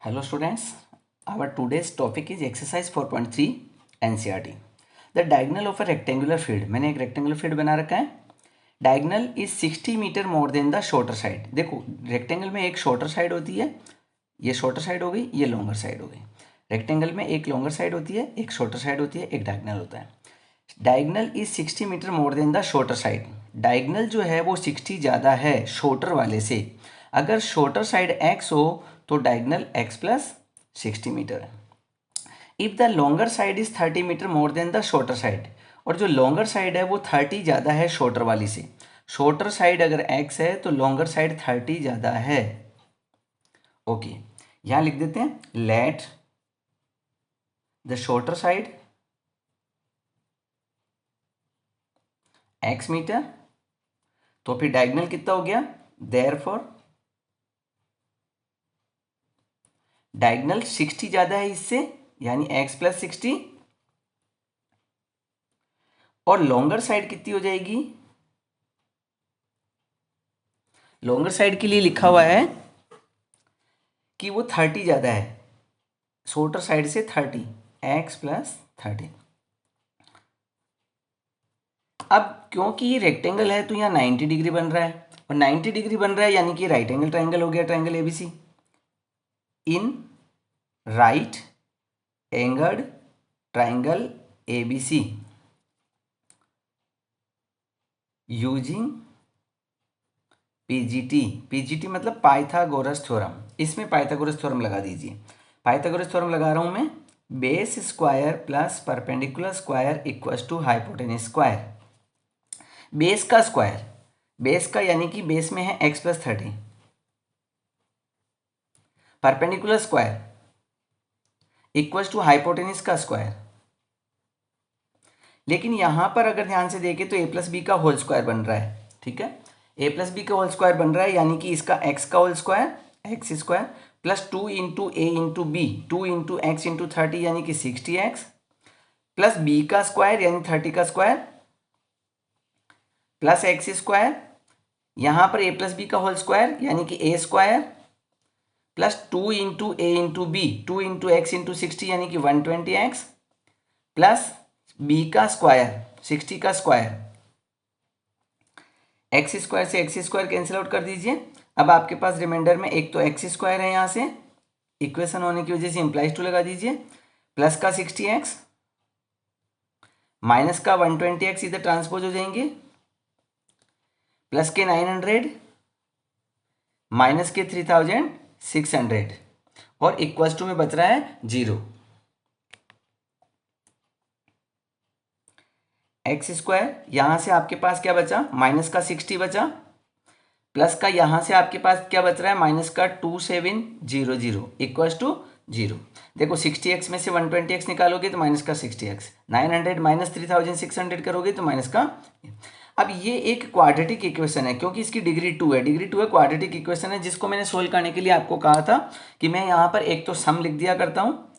Hello students, our today's topic is exercise 4.3 NCERT. The diagonal of a rectangular field. मैंने एक rectangular field बना रखा है. Diagonal is 60 metre more than the shorter side. देखो rectangle में एक shorter side होती है, ये shorter side हो गई, ये longer side हो गई. Rectangle में एक longer side होती है, एक shorter side होती है, एक diagonal होता है. Diagonal is 60 metre more than the shorter side. Diagonal जो है वो 60 ज़्यादा है shorter वाले से. अगर shorter side x हो तो डायगनल x प्लस 60 मीटर है. If the longer side is 30 metre more than the shorter side, और जो लॉन्गर साइड है वो 30 ज़्यादा है शॉर्टर वाली से. शॉर्टर साइड अगर x है तो लॉन्गर साइड 30 ज़्यादा है. ओके, यहां लिख देते हैं let the shorter side x metre. तो फिर डायगनल कितना हो गया, देयरफॉर डायगनल 60 ज़्यादा है इससे, यानी x प्लस 60, और लॉन्गर साइड कितनी हो जाएगी. लॉन्गर साइड के लिए लिखा हुआ है कि वो 30 ज़्यादा है शॉर्टर साइड से, 30 x प्लस 30. अब क्योंकि ये रेक्टेंगल है तो यहाँ 90 डिग्री बन रहा है, और 90 डिग्री बन रहा है यानी कि राइट एंगल ट्राइंगल हो गया, triangle ABC. In right angled triangle ABC using PGT. PGT मतलब पाइथागोरस थ्योरम. इसमें पाइथागोरस थ्योरम लगा दीजिए. पाइथागोरस थ्योरम लगा रहा हूं मैं. Base square plus perpendicular square equals to hypotenuse square. Base का स्क्वायर, बेस का यानी कि बेस में है x plus 30, perpendicular square equals to hypotenuse का स्क्वायर. लेकिन यहां पर अगर ध्यान से देखें तो a प्लस बी का होल स्क्वायर बन रहा है. ठीक है, a प्लस बी का होल स्क्वायर बन रहा है यानी कि इसका x का whole square x square plus 2 into ए into B, 2 into x into 30 यानी कि 60x प्लस बी का स्क्वायर यानी 30 का स्क्वायर प्लस एक्स स्क्वायर. यहां पर a प्लस बी का होल स्क्वायर यानी कि a square plus 2 into A into B, 2 into x into 60 यानी कि 120x प्लस बी का स्क्वायर 60 का स्क्वायर. एक्स स्क्वायर से एक्स स्क्वायर कैंसिल आउट कर दीजिए. अब आपके पास रिमाइंडर में एक तो एक्स स्क्वायर है, यहां से इक्वेशन होने की वजह से इंप्लाइज टू लगा दीजिए, प्लस का 60x माइनस का 120x इधर ट्रांसपोज हो जाएंगे, प्लस के 900 माइनस के 3600 और इक्वल्स टू में बच रहा है 0. एक्स स्क्वायर यहां से आपके पास क्या बचा, माइनस का 60 बचा, प्लस का यहां से आपके पास क्या बच रहा है, माइनस का 2700 इक्वल्स टू 0. देखो 60x में से 120x निकालोगे तो माइनस का 60x, 900 माइनस 3600 करोगे तो माइनस का. अब ये एक क्वाड्रेटिक इक्वेशन है क्योंकि इसकी डिग्री 2 है. डिग्री 2 है, क्वाड्रेटिक इक्वेशन है, जिसको मैंने सोल्व करने के लिए आपको कहा था कि मैं यहाँ पर एक तो सम लिख दिया करता हूँ,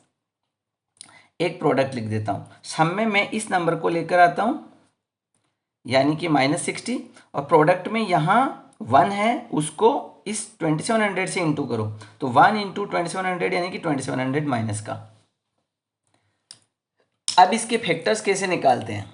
एक प्रोडक्ट लिख देता हूँ. सम में मैं इस नंबर को लेकर आता हूँ यानी कि -60, और प्रोडक्ट में यहाँ 1 है उसको इस 2700 से इंटू करो, तो 1 इंटू 2700 यानी कि 2700 माइनस का. अब इसके फैक्टर्स कैसे निकालते हैं,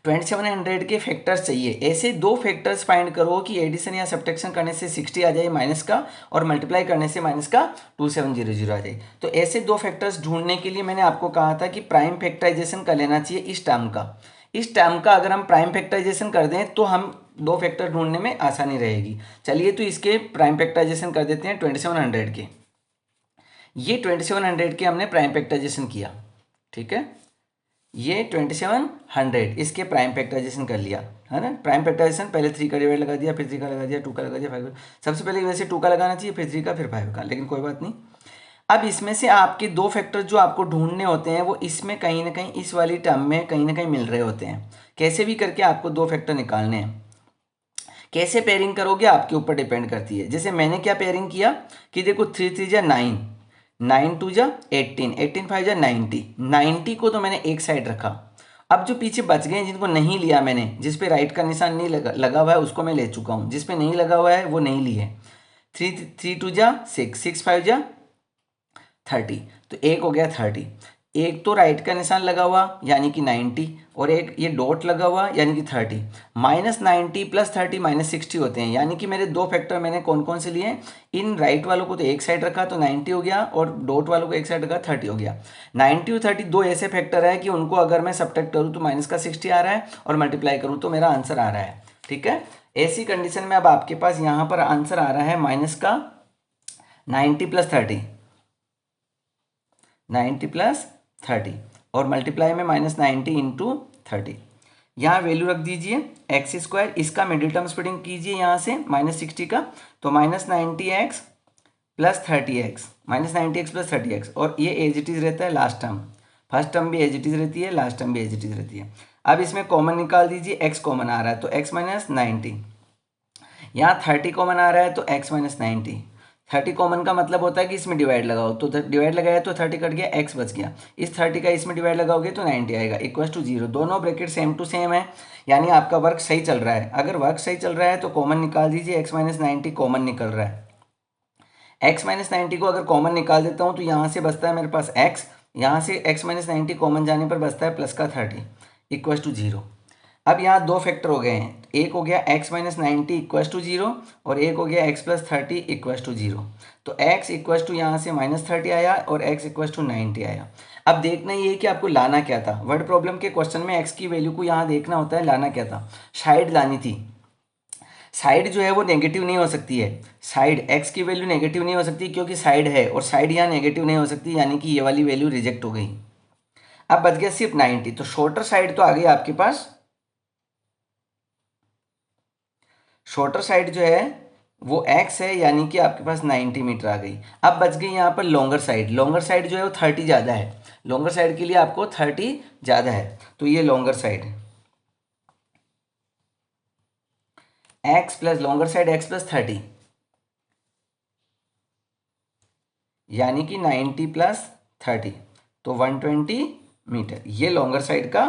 2700 के फैक्टर्स चाहिए. ऐसे दो फैक्टर्स फाइंड करो कि एडिशन या सब्ट्रैक्शन करने से 60 आ जाए माइनस का, और मल्टीप्लाई करने से माइनस का 2700 आ जाए. तो ऐसे दो फैक्टर्स ढूंढने के लिए मैंने आपको कहा था कि प्राइम फैक्टराइजेशन कर लेना चाहिए इस टर्म का. इस टर्म का अगर हम प्राइम फैक्टराइजेशन कर दें तो हम दो फैक्टर ढूंढने में आसानी रहेगी. चलिए तो इसके प्राइम फैक्टराइजेशन कर देते हैं 2700 के. ये 2700 के हमने प्राइम फैक्टराइजेशन किया. ठीक है, ये 2700 इसके प्राइम फैक्टराइजेशन कर लिया है ना. प्राइम फैक्टराइजेशन पहले 3 का डिवाइड लगा दिया, फिर 3 का लगा दिया, 2 का लगा दिया, 5 का. सबसे पहले वैसे 2 का लगाना चाहिए, फिर 3 का, फिर 5 का, लेकिन कोई बात नहीं. अब इसमें से आपके दो फैक्टर जो आपको ढूंढने होते हैं वो इसमें कहीं ना कहीं इस वाली टर्म में कहीं ना कहीं मिल रहे होते हैं. कैसे भी करके आपको दो फैक्टर निकालने हैं. कैसे पेयरिंग करोगे आपके ऊपर डिपेंड करती है. जैसे मैंने क्या पेयरिंग किया कि देखो 3 3 जा 9, 9 2 जा 18, 18 5 जा 90, 90 को तो मैंने एक साइड रखा. अब जो पीछे बच गए जिनको नहीं लिया मैंने, जिस पे राइट का निशान नहीं लगा हुआ है उसको मैं ले चुका हूँ, जिस पे नहीं लगा हुआ है वो नहीं लिए. 3 3 2 जा 6, 6 5 जा 30, तो एक हो गया 30, एक तो राइट का निशान लगा हुआ यानी कि 90 और एक ये डॉट लगा हुआ यानी कि 30। -90 + 30 -60 होते हैं, यानी कि मेरे दो फैक्टर मैंने कौन कौन से लिए, इन राइट वालों को तो एक साइड रखा तो 90 हो गया और डॉट वालों को एक साइड रखा 30 हो गया। 90 और 30 दो ऐसे फैक्टर है कि उनको अगर मैं सब्ट्रैक्ट करूँ तो -60 आ रहा है और मल्टीप्लाई करूँ तो मेरा आंसर आ रहा है। ठीक है, ऐसी कंडीशन में अब आपके पास यहाँ पर आंसर आ रहा है -90 + 30, 90 + 30 और मल्टीप्लाई में -90 × 30। यहाँ वैल्यू रख दीजिए x², इसका मिडिल टर्म स्प्लिटिंग कीजिए यहाँ से -60 का, तो -90x + 30x, -90x + 30x, और ये एज इट इज़ रहता है लास्ट टर्म, फर्स्ट टर्म भी एज इट इज़ रहती है, लास्ट टर्म भी एज इट इज़ रहती है। अब इसमें कॉमन निकाल दीजिए, x कॉमन आ रहा है तो x - 90, यहाँ 30 कॉमन आ रहा है तो x - 90, 30 कॉमन का मतलब होता है कि इसमें डिवाइड लगाओ, तो डिवाइड लगाया तो 30 कट गया, x बच गया, इस 30 का इसमें डिवाइड लगाओगे तो 90 आएगा, =0। दोनों ब्रैकेट सेम टू सेम है, यानी आपका वर्क सही चल रहा है। अगर वर्क सही चल रहा है तो कॉमन निकाल दीजिए, x - 90 कॉमन निकल रहा है, x - 90 को अगर कॉमन निकाल देता हूँ तो यहाँ से बचता है मेरे पास x, यहाँ से x - 90 कॉमन जाने पर बचता है प्लस का 30 =0। अब यहाँ दो फैक्टर हो गए हैं, एक हो गया x - 90 = 0 और एक हो गया x + 30 = 0। तो x = यहाँ से -30 आया और x = 90 आया। अब देखना ये है कि आपको लाना क्या था, वर्ड प्रॉब्लम के क्वेश्चन में x की वैल्यू को यहाँ देखना होता है, लाना क्या था, साइड लानी थी। साइड जो है वो नेगेटिव नहीं हो सकती है, साइड x की वैल्यू नेगेटिव नहीं हो सकती क्योंकि साइड है, और साइड यहाँ नेगेटिव नहीं हो सकती, यानी कि ये वाली वैल्यू रिजेक्ट हो गई। अब बच गया सिर्फ 90, तो शॉर्टर साइड तो आ गई आपके पास, शॉर्टर साइड जो है वो x है, यानी कि आपके पास 90 मीटर आ गई। अब बच गई यहाँ पर लॉन्गर साइड, लॉन्गर साइड जो है वो 30 ज़्यादा है, लॉन्गर साइड के लिए आपको 30 ज़्यादा है, तो ये longer side x + longer side x + 30, यानी कि 90 + 30, तो 120 मीटर, ये लॉन्गर साइड का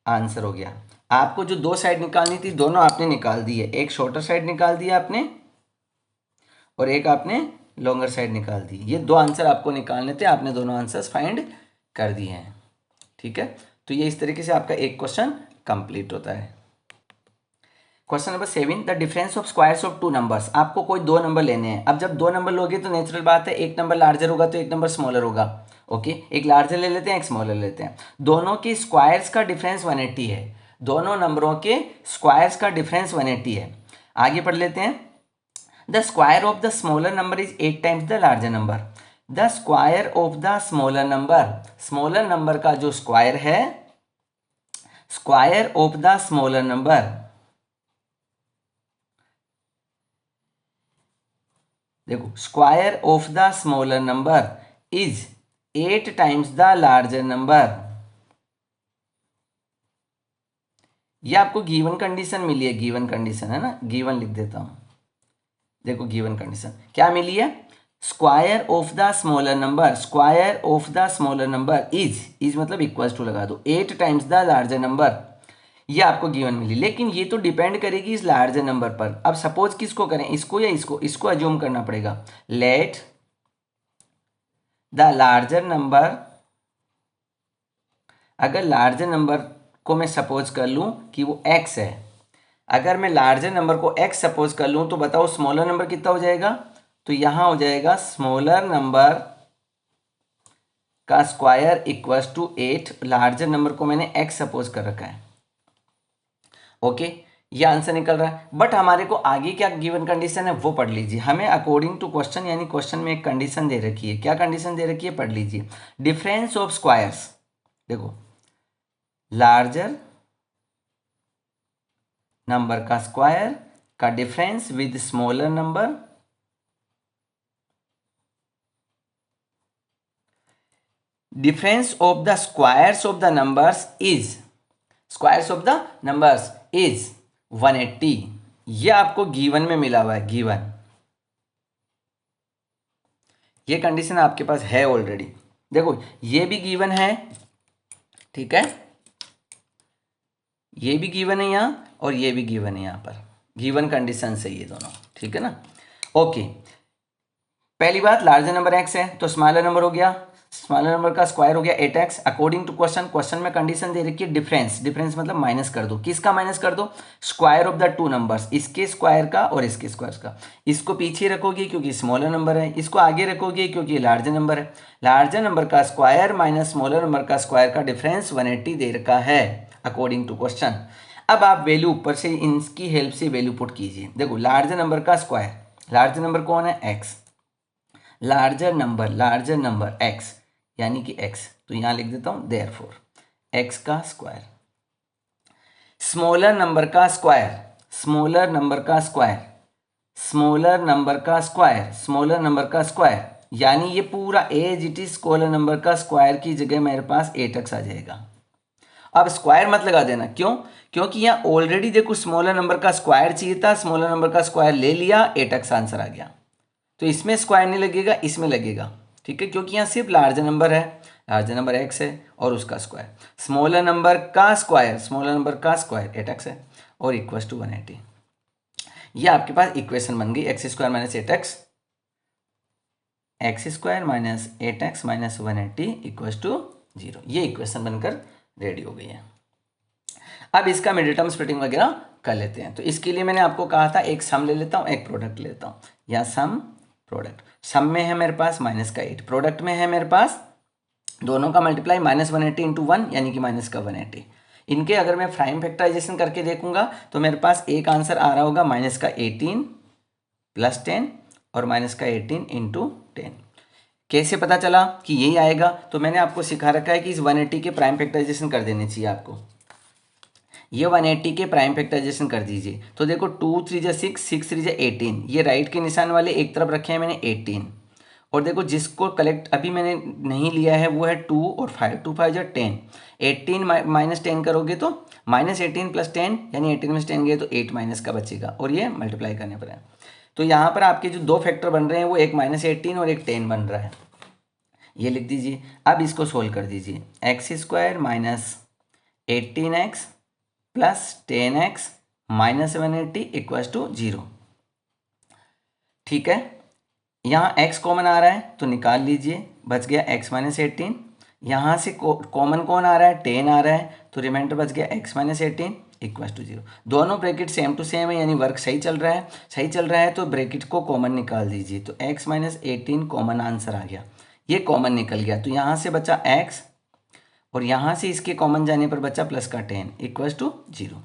आंसर हो गया। आपको जो दो साइड निकालनी थी दोनों आपने निकाल दी है, एक शॉर्टर साइड निकाल दिया आपने और एक आपने लॉन्गर साइड निकाल दी, ये दो आंसर आपको निकालने थे, आपने दोनों आंसर्स फाइंड कर दिए हैं। ठीक है, तो ये इस तरीके से आपका एक क्वेश्चन कंप्लीट होता है। Question number 7, the difference of squares of two numbers. आपको कोई दो नंबर लेने हैं, अब जब दो नंबर लोगे तो नेचुरल बात है एक नंबर लार्जर होगा तो एक नंबर स्मॉलर होगा। ओके, एक लार्जर ले लेते हैं, एक स्मॉलर लेते हैं, दोनों के स्क्वायर्स का डिफरेंस 180 है, दोनों नंबरों के स्क्वायर्स का डिफरेंस 180 है। आगे पढ़ लेते हैं, the square of the smaller number is 8 times the larger number. The square of the smaller number, smaller number का जो स्क्वायर है, square of the smaller number, देखो square of the smaller number is 8 times the larger number. ये आपको given condition मिली है, given condition है ना, given लिख देता हूं, देखो गिवन कंडीशन क्या मिली है, square of the smaller number, square of the smaller number is मतलब इक्वल्स टू लगा दो 8 टाइम्स द लार्जर नंबर, ये आपको गिवन मिली। लेकिन ये तो डिपेंड करेगी इस लार्जर नंबर पर। अब सपोज किसको करें, इसको या इसको, इसको अज्यूम करना पड़ेगा, लेट द लार्जर नंबर, अगर लार्जर नंबर को मैं सपोज कर लूं कि वो x है, अगर मैं लार्जर नंबर को x सपोज कर लूं तो बताओ स्मॉलर नंबर कितना हो जाएगा, तो यहां हो जाएगा स्मॉलर नंबर का square equals to 8, larger number को मैंने x सपोज कर रखा है। ओके, ये आंसर निकल रहा है, बट हमारे को आगे क्या गिवन कंडीशन है वो पढ़ लीजिए। हमें अकॉर्डिंग टू क्वेश्चन, यानी क्वेश्चन में एक कंडीशन दे रखी है, क्या कंडीशन दे रखी है पढ़ लीजिए, डिफरेंस ऑफ स्क्वायर्स, देखो लार्जर नंबर का स्क्वायर का difference with smaller number, difference of the squares of the numbers is, squares of the numbers is 180, ये आपको गिवन में मिला हुआ है, गिवन, ये कंडीशन आपके पास है ऑलरेडी। देखो ये भी गिवन है, ठीक है, ये भी गिवन है यहाँ और ये भी गिवन है यहाँ पर, गिवन कंडीशन से ये दोनों, ठीक है ना। ओके, पहली बात लार्जर नंबर x है तो स्मॉलर नंबर हो गया, स्मॉलर नंबर का स्क्वायर हो गया 8x। According to question, question में कंडीशन दे रखी है डिफरेंस, डिफरेंस मतलब माइनस कर दो। किसका माइनस कर दो? Square of the two numbers, इसके स्क्वायर का और इसके स्क्वायर का। इसको पीछे रखोगे क्योंकि स्मॉलर नंबर है, इसको आगे रखोगे क्योंकि लार्जर नंबर है। लार्जर नंबर का स्क्वायर माइनस स्मॉलर नंबर का स्क्वायर का डिफरेंस 180 दे रखा है अकॉर्डिंग टू क्वेश्चन। अब आप वैल्यू ऊपर से इनकी हेल्प से वैल्यू पुट कीजिए। देखो लार्जर नंबर का स्क्वायर, लार्जर नंबर कौन है? x। लार्जर नंबर x यानी कि x, तो यहां लिख देता हूं देयरफॉर x का स्क्वायर। स्मॉलर नंबर का स्क्वायर, स्मॉलर नंबर का स्क्वायर, स्मॉलर नंबर का स्क्वायर, स्मॉलर नंबर का स्क्वायर, यानी ये पूरा as it is smaller number का स्क्वायर की जगह मेरे पास 8x आ जाएगा। अब स्क्वायर मत लगा देना, क्यों? क्योंकि यहाँ ऑलरेडी देखो स्मॉलर नंबर का स्क्वायर चाहिए था, स्मॉलर नंबर का स्क्वायर ले लिया, 8x आंसर आ गया। तो इसमें स्क्वायर नहीं लगेगा, इसमें लगेगा, ठीक है, क्योंकि यहाँ सिर्फ लार्जर नंबर है, लार्जर नंबर x है और उसका स्क्वायर। स्मॉलर नंबर का स्क्वायर, स्मॉलर नंबर का स्क्वायर 8x है और इक्वल टू 180। ये आपके पास इक्वेशन बन गई x square minus 8x, x square minus 8x minus 180 equal to 0। ये इक्वेशन बनकर रेडी हो गई है। अब इसका मिडिल टर्म स्प्लिटिंग वगैरह कर लेते हैं। तो इसके लिए मैंने आपको कहा था एक सम ले लेता हूँ, एक प्रोडक्ट ले लेता हूँ, या सम प्रोडक्ट। सम में है मेरे पास माइनस का 8, प्रोडक्ट में है मेरे पास दोनों का मल्टीप्लाई माइनस 180 इंटू 1 यानी कि माइनस का 180। इनके अगर मैं प्राइम फैक्टराइजेशन करके देखूंगा तो मेरे पास एक आंसर आ रहा होगा माइनस का 18 प्लस 10 और माइनस का 18 इंटू 10। कैसे पता चला कि यही आएगा? तो मैंने आपको सिखा रखा है कि इस 180 के प्राइम फैक्टराइजेशन कर देने चाहिए आपको। ये 180 के प्राइम फैक्टराइजेशन कर दीजिए। तो देखो 2 3 जा 6, 6 3 जा 18, ये राइट के निशान वाले एक तरफ रखे हैं मैंने 18। और देखो जिसको कलेक्ट अभी मैंने नहीं लिया है वो है 2 और 5, 2 5 जा 10, 18 माइनस 10 करोगे तो माइनस 18 प्लस 10 यानी 18 में से 10 गए तो 8 माइनस का बचेगा और ये मल्टीप्लाई करने पर है। तो यहाँ पर आपके जो दो फैक्टर बन रहे हैं वो एक माइनस 18 और एक 10 बन रहा है, ये लिख दीजिए। अब इसको सोल्व कर दीजिए, x square minus 18x plus 10x minus 180 equal to 0। ठीक है, यहाँ x कॉमन आ रहा है तो निकाल लीजिए, बच गया x माइनस 18। यहाँ से कॉमन कौन आ रहा है? 10 आ रहा है, तो रिमाइंडर बच गया x माइनस 18 इक्वल टू 0। दोनों ब्रैकेट सेम टू सेम है यानी वर्क सही चल रहा है, सही चल रहा है तो ब्रैकेट को कॉमन निकाल दीजिए। तो x माइनस 18 कॉमन आंसर आ गया, ये कॉमन निकल गया, तो यहाँ से बचा x और यहाँ से इसके कॉमन जाने पर बचा प्लस का 10 इक्वल टू 0।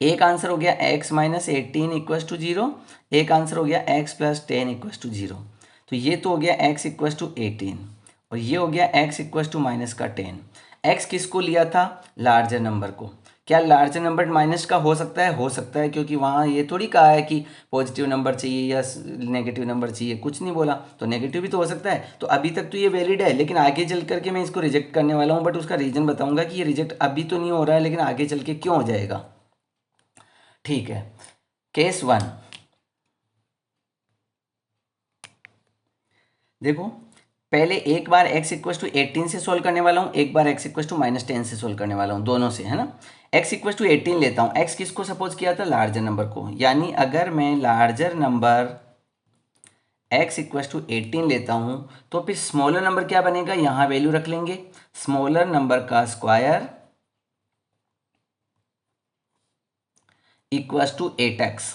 एक आंसर हो गया x माइनस 18 इक्वल टू 0, एक आंसर हो गया x प्लस 10 इक्वल टू 0। तो ये तो हो गया x इक्वल टू 18 और ये हो गया x इक्वल टू माइनस का 10। x किसको लिया था? लार्जर नंबर को। क्या लार्जर नंबर माइनस का हो सकता है? हो सकता है, क्योंकि वहाँ ये थोड़ी कहा है कि पॉजिटिव नंबर चाहिए या नेगेटिव नंबर चाहिए, कुछ नहीं बोला, तो नेगेटिव भी तो हो सकता है। तो अभी तक तो ये वैलिड है, लेकिन आगे चल करके मैं इसको रिजेक्ट करने वाला हूँ, बट उसका रीज़न बताऊँगा कि ये रिजेक्ट अभी तो नहीं हो रहा है लेकिन आगे चल के क्यों हो जाएगा। ठीक है, केस 1 देखो, पहले एक बार x इक्वल टू 18 से सोल्व करने वाला हूँ, एक बार x इक्वल टू माइनस 10 से सोल्व करने वाला हूँ, दोनों से, है ना। x इक्वल टू 18 लेता हूँ, x किसको सपोज किया था? लार्जर नंबर को, यानी अगर मैं larger number x equal to 18 लेता हूँ तो फिर स्मॉलर नंबर क्या बनेगा? यहाँ वैल्यू रख लेंगे, स्मॉलर नंबर का स्क्वायर इक्वल टू 8x।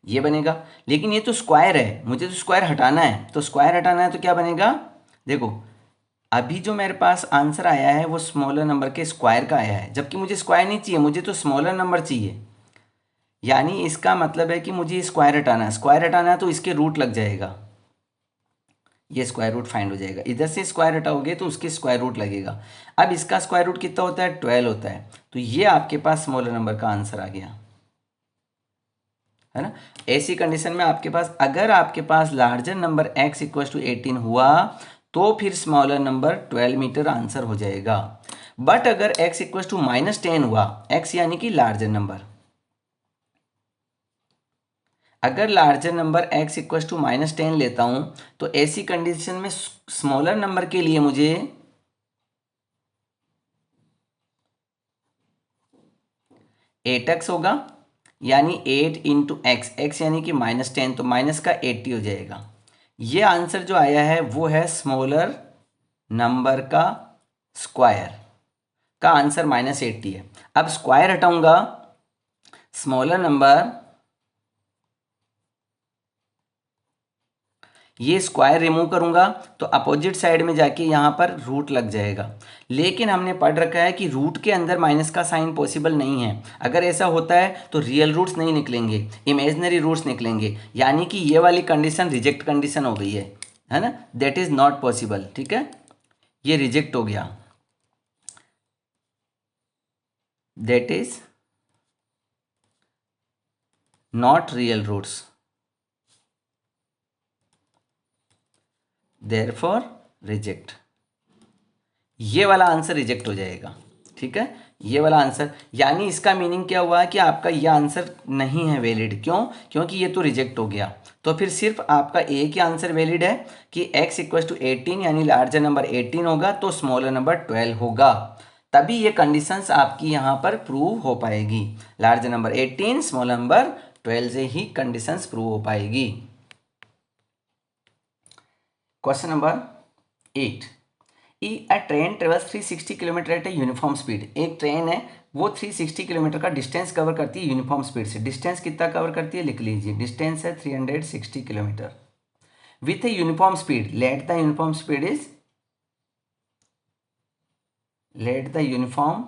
ये बनेगा, लेकिन ये तो स्क्वायर है, मुझे तो स्क्वायर हटाना है, तो स्क्वायर हटाना है तो क्या बनेगा? देखो अभी जो मेरे पास आंसर आया है वो स्मॉलर नंबर के स्क्वायर का आया है, जबकि मुझे स्क्वायर नहीं चाहिए, मुझे तो स्मॉलर नंबर चाहिए। यानी इसका मतलब है कि मुझे स्क्वायर हटाना है, स्क्वायर हटाना है तो इसके रूट लग जाएगा, ये स्क्वायर रूट फाइंड हो जाएगा। इधर से स्क्वायर हटाओगे तो उसके स्क्वायर रूट लगेगा। अब इसका स्क्वायर रूट कितना होता है? 12 होता है, तो ये आपके पास स्मॉलर नंबर का आंसर आ गया, है ना। ऐसी कंडीशन में आपके पास, अगर आपके पास larger number x equal to 18 हुआ तो फिर स्मॉलर नंबर 12 मीटर आंसर हो जाएगा। बट अगर x इक्वल टू माइनस 10 हुआ, x यानी कि लार्जर नंबर, अगर larger number x equal to minus 10 लेता हूं तो ऐसी कंडीशन में स्मॉलर नंबर के लिए मुझे एट एक्स होगा यानी 8 इंटू एक्स, एक्स यानी कि -10, तो माइनस का 80 हो जाएगा। ये आंसर जो आया है वो है स्मॉलर नंबर का स्क्वायर का आंसर -80 है। अब स्क्वायर हटाऊंगा, स्मॉलर नंबर, ये स्क्वायर रिमूव करूंगा तो अपोजिट साइड में जाके यहाँ पर रूट लग जाएगा। लेकिन हमने पढ़ रखा है कि रूट के अंदर माइनस का साइन पॉसिबल नहीं है। अगर ऐसा होता है तो रियल रूट्स नहीं निकलेंगे, इमेजनरी रूट्स निकलेंगे, यानी कि ये वाली कंडीशन रिजेक्ट कंडीशन हो गई है ना, दैट इज़ नॉट पॉसिबल। ठीक है, ये रिजेक्ट हो गया, that is not real roots, therefore reject. ये वाला आंसर रिजेक्ट हो जाएगा। ठीक है, ये वाला आंसर, यानी इसका मीनिंग क्या हुआ कि आपका ये आंसर नहीं है वैलिड। क्यों? क्योंकि ये तो रिजेक्ट हो गया। तो फिर सिर्फ आपका एक ही आंसर वैलिड है कि x इक्वल टू 18, यानी लार्जर नंबर 18 होगा तो स्मॉलर नंबर 12 होगा। तभी ये कंडीशंस आपकी यहाँ पर प्रूव हो पाएगी। लार्जर नंबर 18, स्मॉलर नंबर 12 से ही कंडीशंस प्रूव हो पाएगी। Question number 8, a train travels 360 kilometre at a uniform speed. एक ट्रेन है वो 360 किलोमीटर का डिस्टेंस कवर करती है यूनिफॉर्म स्पीड से। डिस्टेंस कितना कवर करती है लिख लीजिए, डिस्टेंस है 360 kilometre with a uniform speed. Let the uniform speed is, let the uniform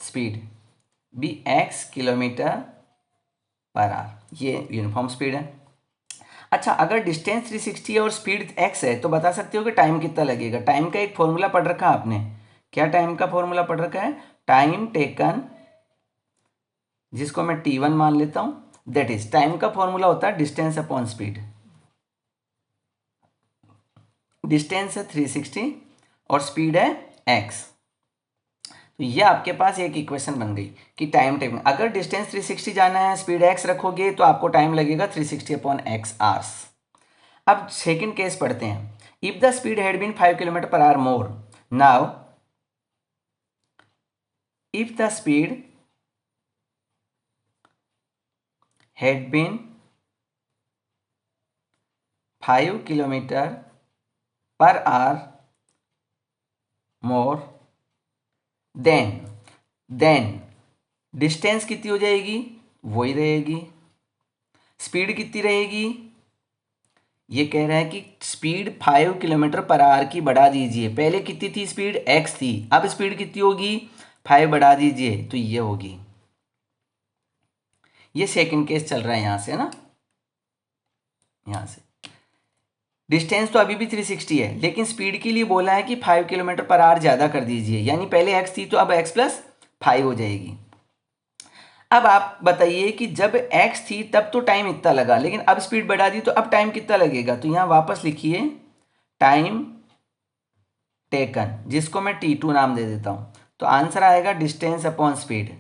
speed be x kilometre per hour. ये यूनिफॉर्म स्पीड है। अच्छा, अगर डिस्टेंस 360 है और स्पीड x है तो बता सकते हो कि टाइम कितना लगेगा। टाइम का एक फॉर्मूला पढ़ रखा है आपने। क्या टाइम का फॉर्मूला पढ़ रखा है? टाइम टेकन, जिसको मैं t1 मान लेता हूं, दैट इज, टाइम का फॉर्मूला होता है डिस्टेंस अपॉन स्पीड। डिस्टेंस है 360 और स्पीड है x। तो ये आपके पास एक इक्वेशन बन गई कि टाइम टेकिंग, अगर डिस्टेंस 360 जाना है, स्पीड x रखोगे तो आपको टाइम लगेगा 360 अपॉन x आवर्स। अब सेकंड केस पढ़ते हैं। If the speed had been 5 kilometre per hour more, now if the speed had been 5 kilometre per hour more, then distance कितनी हो जाएगी? वही रहेगी। स्पीड कितनी रहेगी? ये कह रहा है कि स्पीड 5 किलोमीटर पर आवर की बढ़ा दीजिए। पहले कितनी थी स्पीड? x थी, अब स्पीड कितनी होगी? 5 बढ़ा दीजिए तो ये होगी। ये सेकंड केस चल रहा है यहां से ना, यहां से डिस्टेंस तो अभी भी 360 है, लेकिन स्पीड के लिए बोला है कि 5 किलोमीटर पर आवर ज़्यादा कर दीजिए, यानी पहले x थी तो अब x प्लस 5 हो जाएगी। अब आप बताइए कि जब x थी तब तो टाइम इतना लगा, लेकिन अब स्पीड बढ़ा दी तो अब टाइम कितना लगेगा? तो यहाँ वापस लिखिए टाइम टेकन, जिसको मैं t2 नाम दे देता हूँ। तो आंसर आएगा डिस्टेंस अपॉन स्पीड।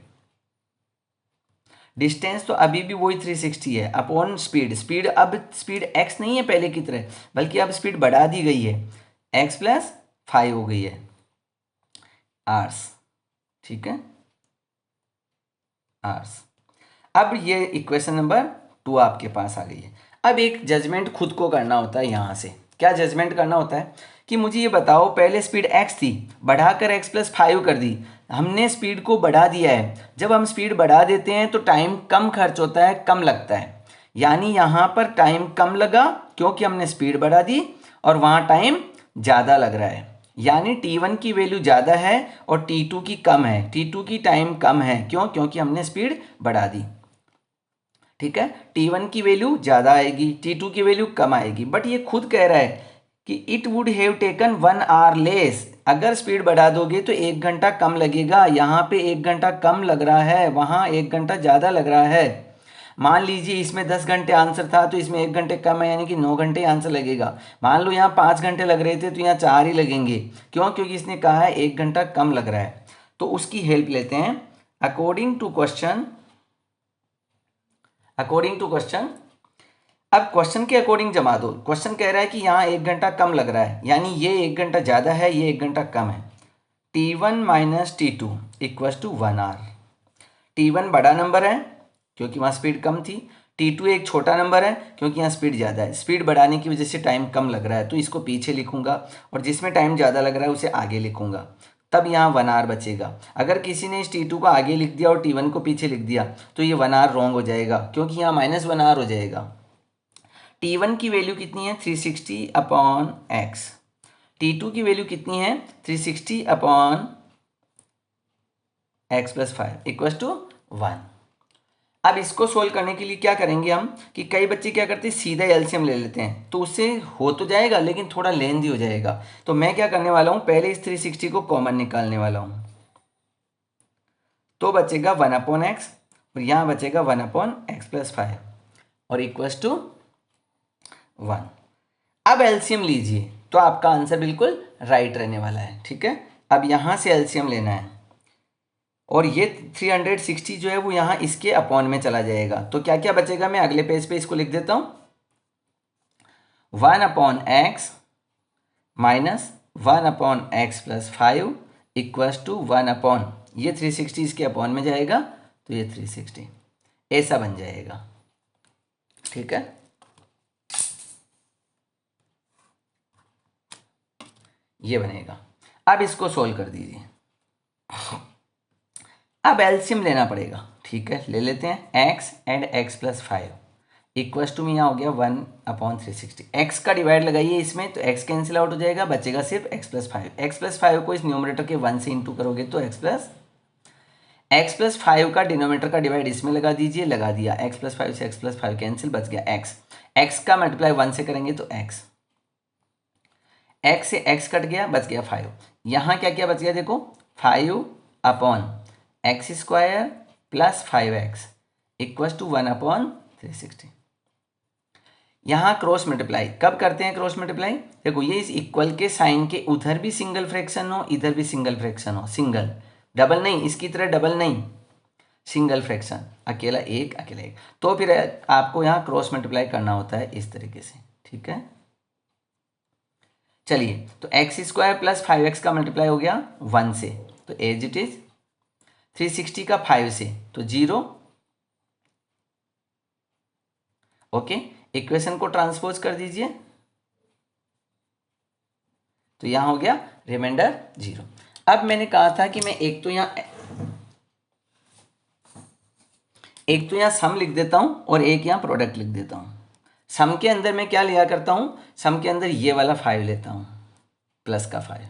डिस्टेंस तो अभी भी वही 360 है, अपॉन स्पीड। स्पीड अब स्पीड x नहीं है पहले की तरह, बल्कि अब स्पीड बढ़ा दी गई है, x प्लस 5 हो गई है आवर्स। ठीक है, आवर्स। अब ये इक्वेशन नंबर 2 आपके पास आ गई है। अब एक जजमेंट खुद को करना होता है यहाँ से। क्या जजमेंट करना होता है कि मुझे ये बताओ, पहले स्पीड x थी, बढ़ाकर x प्लस 5 कर दी, हमने स्पीड को बढ़ा दिया है। जब हम स्पीड बढ़ा देते हैं तो टाइम कम खर्च होता है, कम लगता है, यानी यहाँ पर टाइम कम लगा क्योंकि हमने स्पीड बढ़ा दी, और वहाँ टाइम ज़्यादा लग रहा है, यानी t1 की वैल्यू ज़्यादा है और t2 की कम है। t2 की टाइम कम है, क्यों? क्योंकि हमने स्पीड बढ़ा दी। ठीक है, t1 की वैल्यू ज़्यादा आएगी, t2 की वैल्यू कम आएगी। बट ये खुद कह रहा है कि it would have taken 1 hour less. अगर स्पीड बढ़ा दोगे तो 1 घंटा कम लगेगा। यहाँ पे 1 घंटा कम लग रहा है, वहाँ 1 घंटा ज़्यादा लग रहा है। मान लीजिए इसमें 10 घंटे आंसर था तो इसमें 1 घंटे कम है, यानी कि 9 घंटे आंसर लगेगा। मान लो यहाँ 5 घंटे लग रहे थे तो यहाँ 4 ही लगेंगे। क्यों? क्योंकि इसने कहा है 1 घंटा कम लग रहा है। तो उसकी हेल्प लेते हैं। अकॉर्डिंग टू क्वेश्चन, अब क्वेश्चन के अकॉर्डिंग जमा दो। क्वेश्चन कह रहा है कि यहाँ 1 घंटा कम लग रहा है, यानी ये 1 घंटा ज़्यादा है, ये 1 घंटा कम है। t1 minus t2 equals to 1 our. T1 बड़ा नंबर है क्योंकि वहाँ स्पीड कम थी, T2 एक छोटा नंबर है क्योंकि यहाँ स्पीड ज़्यादा है। स्पीड बढ़ाने की वजह से टाइम कम लग रहा है तो इसको पीछे लिखूंगा, और जिसमें टाइम ज़्यादा लग रहा है उसे आगे लिखूंगा, तब यहाँ 1 आवर बचेगा। अगर किसी ने इस T2 को आगे लिख दिया और T1 को पीछे लिख दिया तो ये 1 आवर रॉन्ग हो जाएगा, क्योंकि यहाँ -1 आवर हो जाएगा। T1 की वैल्यू कितनी है 360/x, T2 की वैल्यू कितनी है 360/x+5 = 1। अब इसको सोल्व करने के लिए क्या करेंगे हम कि कई बच्चे क्या करते हैं सीधा एलसीएम ले लेते हैं, तो उससे हो तो जाएगा लेकिन थोड़ा लेंथी हो जाएगा। तो मैं क्या करने वाला हूँ, पहले इस 360 को कॉमन निकालने वाला हूँ, तो बचेगा 1/x और यहाँ बचेगा 1/x+5 और = 1। अब एलसीएम लीजिए तो आपका आंसर बिल्कुल राइट रहने वाला है। ठीक है, अब यहाँ से एलसीएम लेना है और ये 360 जो है वो यहाँ इसके अपॉन में चला जाएगा, तो क्या क्या बचेगा, मैं अगले पेज पे इसको लिख देता हूँ। 1/x - 1/x+5 = 1/, ये 360 इसके अपॉन में जाएगा तो ये 360 ऐसा बन जाएगा। ठीक है, ये बनेगा। अब इसको सोल्व कर दीजिए। अब एलसीएम लेना पड़ेगा। ठीक है, ले लेते हैं। x एंड x+5 = में यहाँ हो गया 1/360। x का डिवाइड लगाइए इसमें तो x कैंसिल आउट हो जाएगा, बचेगा सिर्फ x+5। x+5 को इस न्यूमरेटर के 1 से इंटू करोगे तो x+5 का डिनोमिनेटर का डिवाइड इसमें लगा दीजिए, लगा दिया। x+5 से x+5 कैंसिल, बच गया x का मल्टीप्लाई 1 से करेंगे तो x से x कट गया, बच गया 5। यहाँ क्या क्या बच गया देखो, 5/x² + 5x = 1/360। यहाँ क्रॉस मल्टीप्लाई कब करते हैं, क्रॉस मल्टीप्लाई देखो, ये इस इक्वल के साइन के उधर भी सिंगल फ्रैक्शन हो इधर भी सिंगल फ्रैक्शन हो, सिंगल, डबल नहीं, इसकी तरह डबल नहीं, सिंगल फ्रैक्शन, अकेला एक अकेला एक, तो फिर आपको यहाँ क्रॉस मल्टीप्लाई करना होता है इस तरीके से। ठीक है, चलिए, तो x² + 5x का मल्टीप्लाई हो गया 1 से, तो एज इट इज 360 का 5 से तो 0। ओके, इक्वेशन को ट्रांसपोज कर दीजिए तो यहां हो गया रिमाइंडर 0। अब मैंने कहा था कि मैं एक तो यहां सम लिख देता हूं और एक यहां प्रोडक्ट लिख देता हूं। सम के अंदर मैं क्या लिया करता हूं, सम के अंदर ये वाला 5 लेता हूं, प्लस का 5,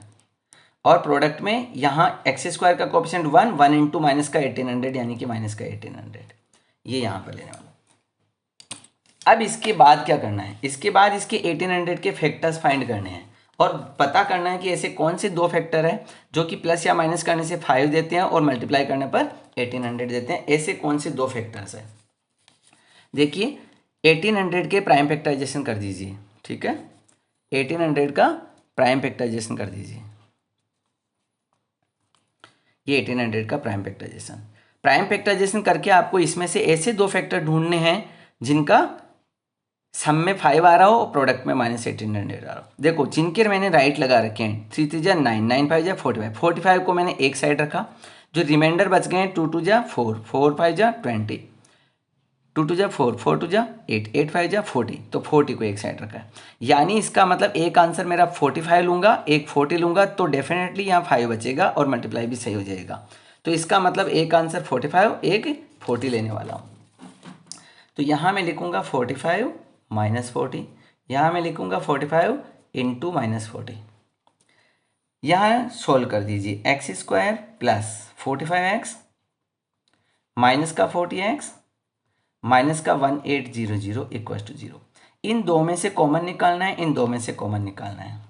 और प्रोडक्ट में यहाँ x² का कोएफिशिएंट 1 इंटू माइनस का 1800 यानी कि माइनस का 1800, ये यहाँ पर लेने वाला। अब इसके बाद क्या करना है, इसके बाद इसके 1800 के फैक्टर्स फाइंड करने हैं और पता करना है कि ऐसे कौन से दो फैक्टर है जो कि प्लस या माइनस करने से 5 देते हैं और मल्टीप्लाई करने पर 1800 देते हैं। ऐसे कौन से दो फैक्टर्स है, देखिए 1800 के प्राइम फैक्टराइजेशन कर दीजिए। ठीक है, 1800 का प्राइम फैक्टराइजेशन कर दीजिए, ये 1800 का प्राइम फैक्टराइजेशन करके आपको इसमें से ऐसे दो फैक्टर ढूंढने हैं जिनका सम में 5 आ रहा हो और प्रोडक्ट में -1800 आ रहा हो। देखो जिनके मैंने राइट लगा रखे हैं, 3 3 जा 9, 9 5 जा 45, 45 को मैंने एक साइड रखा, जो रिमाइंडर बच गए हैं 2 2 जा 4, 4 5 जा 20, 2 2 जा 4, 4 2 जा 8, 8 5 जा 40, तो 40 को एक साइड रखा है। यानी इसका मतलब एक आंसर मेरा 45 लूँगा, एक 40 लूँगा तो डेफिनेटली यहाँ 5 बचेगा और मल्टीप्लाई भी सही हो जाएगा। तो इसका मतलब एक आंसर 45, एक 40 लेने वाला हूँ। तो यहाँ मैं लिखूँगा 45 - 40, यहाँ मैं लिखूँगा 45 इंटू -40। यहाँ सोल्व कर दीजिए, x² + 45x माइनस का 40x माइनस का 1800 = 0। इन दो में से कॉमन निकालना है, इन दो में से कॉमन निकालना है।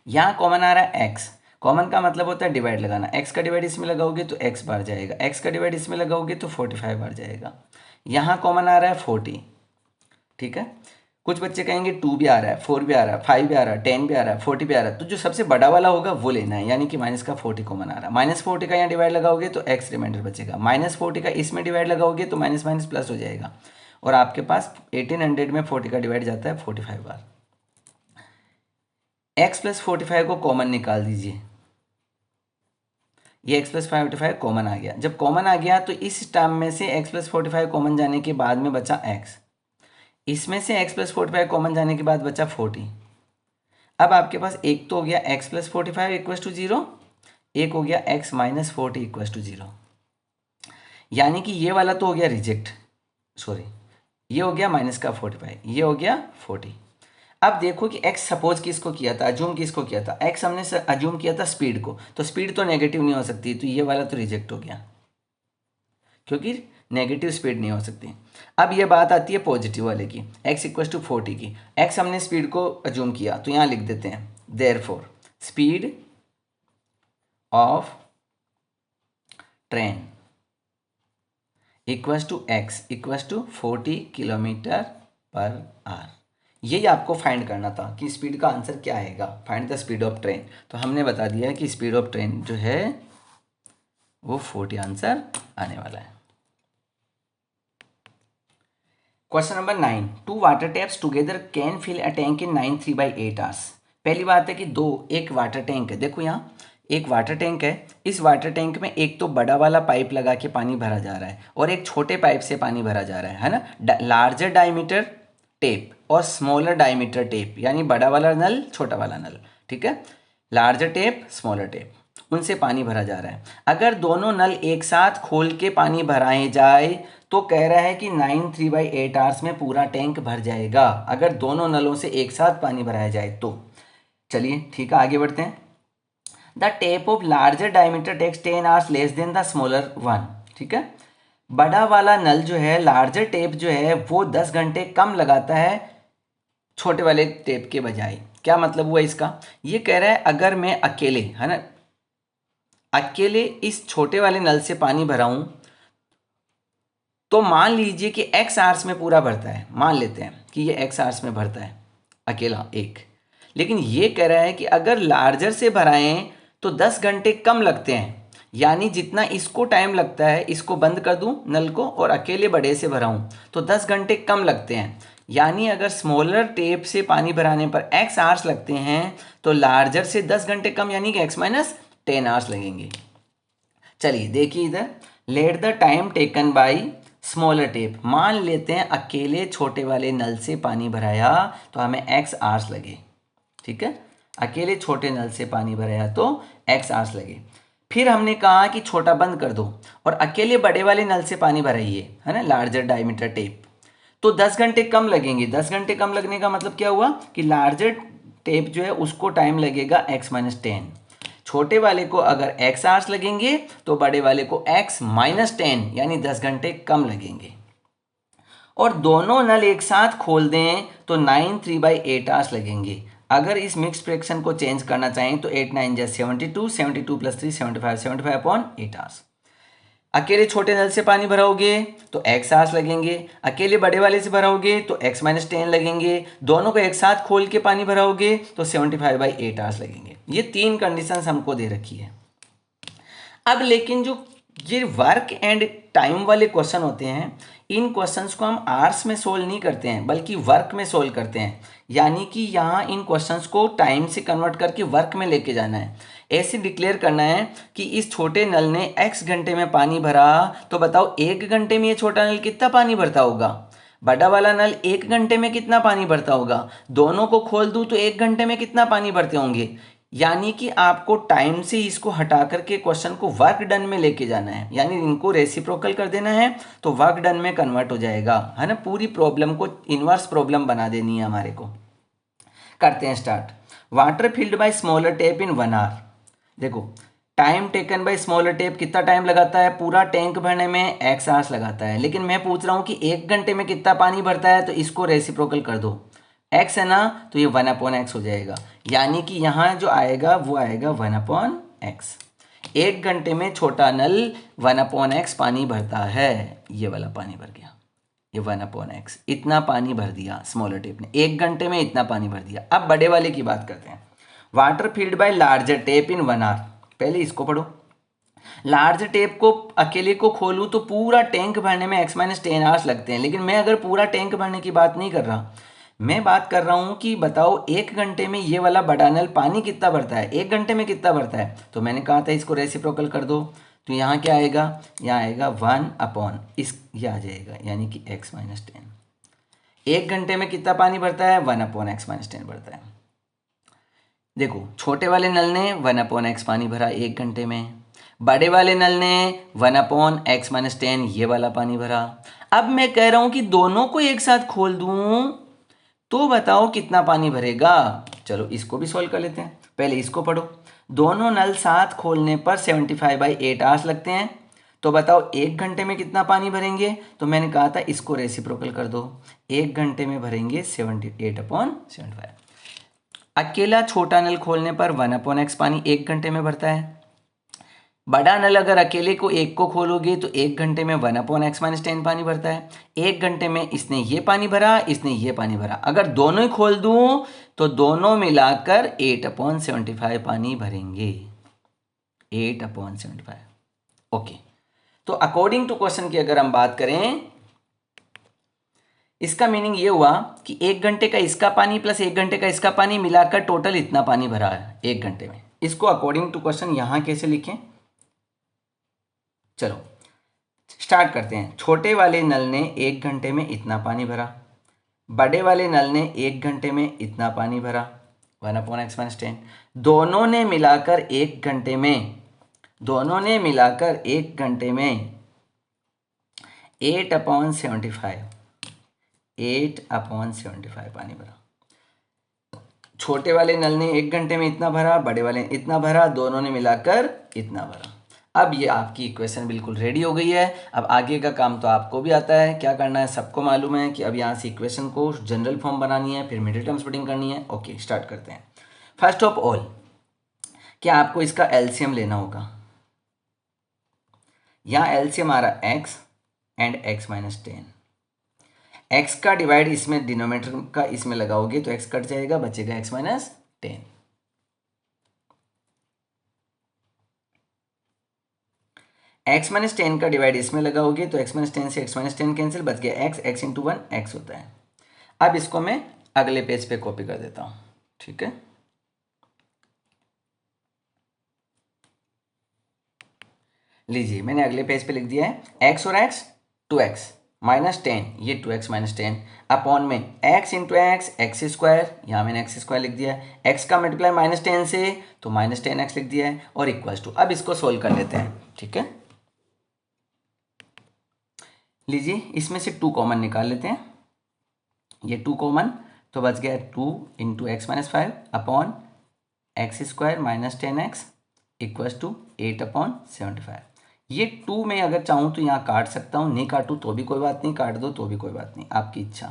यहाँ कॉमन आ रहा है x, कॉमन का मतलब होता है डिवाइड लगाना। x का डिवाइड इसमें लगाओगे तो x बार जाएगा, x का डिवाइड इसमें लगाओगे तो 45 बार जाएगा। यहाँ कॉमन आ रहा है 40। ठीक है, कुछ बच्चे कहेंगे 2 भी आ रहा है, 4 भी आ रहा है, 5 भी आ रहा है, 10 भी आ रहा है, 40 भी आ रहा है, तो जो सबसे बड़ा वाला होगा वो लेना है, यानी कि माइनस का 40 कॉमन आ रहा है। -40 का यहाँ डिवाइड लगाओगे तो x रिमाइंडर बचेगा, -40 का इसमें डिवाइड लगाओगे तो माइनस माइनस प्लस हो जाएगा, और आपके पास 1800 में 40 का डिवाइड जाता है 45 बार। x + 45 को कॉमन निकाल दीजिए, ये x+45 कॉमन आ गया। जब कॉमन आ गया तो इस टर्म में से x+45 कॉमन जाने के बाद में बचा x, इसमें से x+45 कॉमन जाने के बाद बचा 40। अब आपके पास एक तो हो गया x+45 इक्वल टू 0, एक हो गया x-40 इक्वल टू 0, यानी कि ये वाला तो हो गया रिजेक्ट, सॉरी ये हो गया -45, ये हो गया 40। अब देखो कि x सपोज किसको किया था, अज्यूम किसको किया था, x हमने अज्यूम किया था स्पीड को, तो स्पीड तो नेगेटिव नहीं हो सकती, तो ये वाला तो रिजेक्ट हो गया क्योंकि नेगेटिव स्पीड नहीं हो सकती। अब ये बात आती है पॉजिटिव वाले की, x इक्वल टू 40 की। x हमने स्पीड को अज्यूम किया तो यहाँ लिख देते हैं therefore speed of train equal to x equal to 40 km/h। यही आपको फाइंड करना था कि स्पीड का आंसर क्या आएगा, find the speed of train. तो हमने बता दिया है कि स्पीड ऑफ ट्रेन जो है वो 40 आंसर आने वाला है। Question number 9, 2 water taps together can fill a tank in 9 3/8 hours. पहली बात है कि एक वाटर टैंक है, देखो यहाँ एक वाटर टैंक है, इस वाटर टैंक में एक तो बड़ा वाला पाइप लगा के पानी भरा जा रहा है और एक छोटे पाइप से पानी भरा जा रहा है ना, लार्जर डायमीटर टेप और स्मॉलर डायमीटर टेप, यानी बड़ा वाला नल छोटा वाला नल, ठीक है, लार्जर टेप स्मॉलर टेप, उनसे पानी भरा जा रहा है। अगर दोनों नल एक साथ खोल के पानी भराए जाए तो कह रहा है कि 9 3/8 आवर्स में पूरा टैंक भर जाएगा, अगर दोनों नलों से एक साथ पानी भराया जाए तो। चलिए ठीक है, आगे बढ़ते हैं। The tap of larger diameter takes 10 hours less than the smaller one, ठीक है, बड़ा वाला नल जो है, लार्जर टेप जो है वो 10 घंटे कम लगाता है छोटे वाले टेप के बजाय। क्या मतलब हुआ इसका, ये कह रहा है अगर मैं अकेले, है ना, अकेले इस छोटे वाले नल से पानी भराऊं तो मान लीजिए कि x आवर्स में पूरा भरता है, मान लेते हैं कि ये x आवर्स में भरता है अकेला एक, लेकिन ये कह रहा है कि अगर लार्जर से भराएं तो 10 घंटे कम लगते हैं, यानी जितना इसको टाइम लगता है, इसको बंद कर दूं नल को और अकेले बड़े से भराऊं तो 10 घंटे कम लगते हैं, यानी अगर स्मॉलर टेप से पानी भराने पर x आवर्स लगते हैं तो लार्जर से 10 घंटे कम यानी कि x-10 आवर्स लगेंगे। चलिए देखिए इधर, let the time taken by smaller tape, मान लेते हैं अकेले छोटे वाले नल से पानी भराया तो हमें x आवर्स लगे, ठीक है, अकेले छोटे नल से पानी भराया तो x आवर्स लगे। फिर हमने कहा कि छोटा बंद कर दो और अकेले बड़े वाले नल से पानी भराइए, है ना, लार्जर डायमीटर टेप, तो 10 घंटे कम लगेंगे। 10 घंटे कम लगने का मतलब क्या हुआ कि लार्जर टेप जो है उसको टाइम लगेगा x-10, छोटे वाले को अगर x आवर्स लगेंगे तो बड़े वाले को x-10 यानी 10 घंटे कम लगेंगे। और दोनों नल एक साथ खोल दें तो 9 3/8 आवर्स लगेंगे। अगर इस मिक्स फ्रैक्शन को चेंज करना चाहें तो 8 9 जा 72, 72 + 3 75, 75/8 आवर्स। अकेले छोटे नल से पानी भराओगे तो x आवर्स लगेंगे, अकेले बड़े वाले से भराओगे तो x-10 लगेंगे, दोनों को एक साथ खोल के पानी भराओगे तो 75/8 आवर्स लगेंगे। ये 3 कंडीशंस हमको दे रखी है। अब लेकिन जो ये वर्क एंड टाइम वाले क्वेश्चन होते हैं, इन क्वेश्चंस को हम आवर्स में सोल्व नहीं करते हैं बल्कि वर्क में सोल्व करते हैं, यानी कि यहाँ इन क्वेश्चंस को टाइम से कन्वर्ट करके वर्क में लेके जाना है। ऐसे डिक्लेयर करना है कि इस छोटे नल ने x घंटे में पानी भरा, तो बताओ 1 घंटे में ये छोटा नल कितना पानी भरता होगा, बड़ा वाला नल 1 घंटे में कितना पानी भरता होगा, दोनों को खोल दूँ तो 1 घंटे में कितना पानी भरते होंगे। यानी कि आपको टाइम से इसको हटा करके क्वेश्चन को वर्क डन में लेके जाना है, यानी इनको रेसिप्रोकल कर देना है तो वर्क डन में कन्वर्ट हो जाएगा, है ना, पूरी प्रॉब्लम को इन्वर्स प्रॉब्लम बना देनी है हमारे को। करते हैं start. Water filled by smaller tap in 1 hour. देखो time taken by smaller tap कितना टाइम लगाता है, पूरा टैंक भरने में x आवर्स लगाता है, लेकिन मैं पूछ रहा हूँ कि 1 घंटे में कितना पानी भरता है, तो इसको रेसिप्रोकल कर दो, x है ना, तो ये 1/x हो जाएगा, यानी कि यहाँ जो आएगा वो आएगा 1/x। 1 घंटे में छोटा नल 1/x पानी भरता है, ये वाला पानी भर गया, ये 1/x इतना पानी भर दिया स्मॉलर टेप ने, 1 घंटे में इतना पानी भर दिया। अब बड़े वाले की बात करते हैं। Water filled by larger tap in 1 hour. पहले इसको पढ़ो, लार्ज टेप को अकेले को खोलूँ तो पूरा टैंक भरने में x-10 आवर्स लगते हैं, लेकिन मैं अगर पूरा टैंक भरने की बात नहीं कर रहा, मैं बात कर रहा हूँ कि बताओ 1 घंटे में ये वाला बड़ा नल पानी कितना भरता है, 1 घंटे में कितना भरता है। तो मैंने कहा था इसको रेसिप्रोकल कर दो, तो यहाँ क्या आएगा, यहाँ आएगा 1 इस ये आ जाएगा, यानी कि x माइनस 10। 1 घंटे में कितना पानी भरता है, 1/x माइनस 10 भरता है। देखो छोटे वाले नल ने 1/x पानी भरा 1 घंटे में, बड़े वाले नल ने 1/x माइनस 10 ये वाला पानी भरा। अब मैं कह रहा हूं कि दोनों को एक साथ खोल दूं तो बताओ कितना पानी भरेगा। चलो इसको भी सॉल्व कर लेते हैं, पहले इसको पढ़ो। दोनों नल साथ खोलने पर 75/8 आवर्स लगते हैं, तो बताओ 1 घंटे में कितना पानी भरेंगे। तो मैंने कहा था इसको रेसिप्रोकल कर दो, 1 घंटे में भरेंगे 78/75। अकेला छोटा नल खोलने पर 1/x पानी 1 घंटे में भरता है। बड़ा नल अगर अकेले को एक को खोलोगे तो 1 घंटे में 1/x माइनस 10 पानी भरता है। 1 घंटे में इसने ये पानी भरा, इसने ये पानी भरा। अगर दोनों ही खोल दूं तो दोनों मिलाकर 8/75 पानी भरेंगे, 8/75। ओके, तो अकॉर्डिंग टू क्वेश्चन की अगर हम बात करें, इसका मीनिंग ये हुआ कि 1 घंटे का इसका पानी प्लस 1 घंटे का इसका पानी मिलाकर टोटल इतना पानी भरा है 1 घंटे में। इसको अकॉर्डिंग टू क्वेश्चन यहां कैसे लिखें, चलो स्टार्ट करते हैं। छोटे वाले नल ने 1 घंटे में इतना पानी भरा, बड़े वाले नल ने 1 घंटे में इतना पानी भरा, 1/x माइनस 10। दोनों ने मिलाकर 1 घंटे में 8/75 पानी भरा। छोटे वाले नल ने 1 घंटे में इतना भरा, बड़े वाले ने इतना भरा, दोनों ने मिलाकर इतना भरा। अब ये आपकी इक्वेशन बिल्कुल रेडी हो गई है। अब आगे का काम तो आपको भी आता है, क्या करना है सबको मालूम है कि अब यहाँ से इक्वेशन को जनरल फॉर्म बनानी है, फिर मिडिल टर्म स्प्लिटिंग करनी है। ओके, स्टार्ट करते हैं। फर्स्ट ऑफ ऑल क्या आपको इसका एलसीएम लेना होगा। यहाँ एलसीएम आ रहा है x and x minus 10। x का डिवाइड इसमें डिनोमिनेटर का इसमें लगाओगे तो x कट जाएगा, बचेगा x माइनस 10। x माइनस 10 का डिवाइड इसमें लगाओगे तो x माइनस 10 से x माइनस 10 कैंसिल, बच गया x इंटू 1 x होता है। अब इसको मैं अगले पेज पे कॉपी कर देता हूं, ठीक है। लीजिए मैंने अगले पेज पे लिख दिया है x और x 2x माइनस 10, ये 2x माइनस 10 अपॉन में x इंटू एक्स स्क्वायर, यहाँ मैंने x स्क्वायर लिख दिया है। x का मल्टीप्लाई माइनस 10 से तो माइनस 10x लिख दिया है, और इक्वल्स टू। अब इसको सोल्व कर लेते हैं, ठीक है। लीजिए इसमें से 2 कॉमन निकाल लेते हैं, ये 2 कॉमन, तो बच गया 2 into x minus 5 upon x square minus 10x equals to 8/75। ये 2 में अगर चाहूँ तो यहाँ काट सकता हूँ, नहीं काटूँ तो भी कोई बात नहीं, काट दो तो भी कोई बात नहीं, आपकी इच्छा।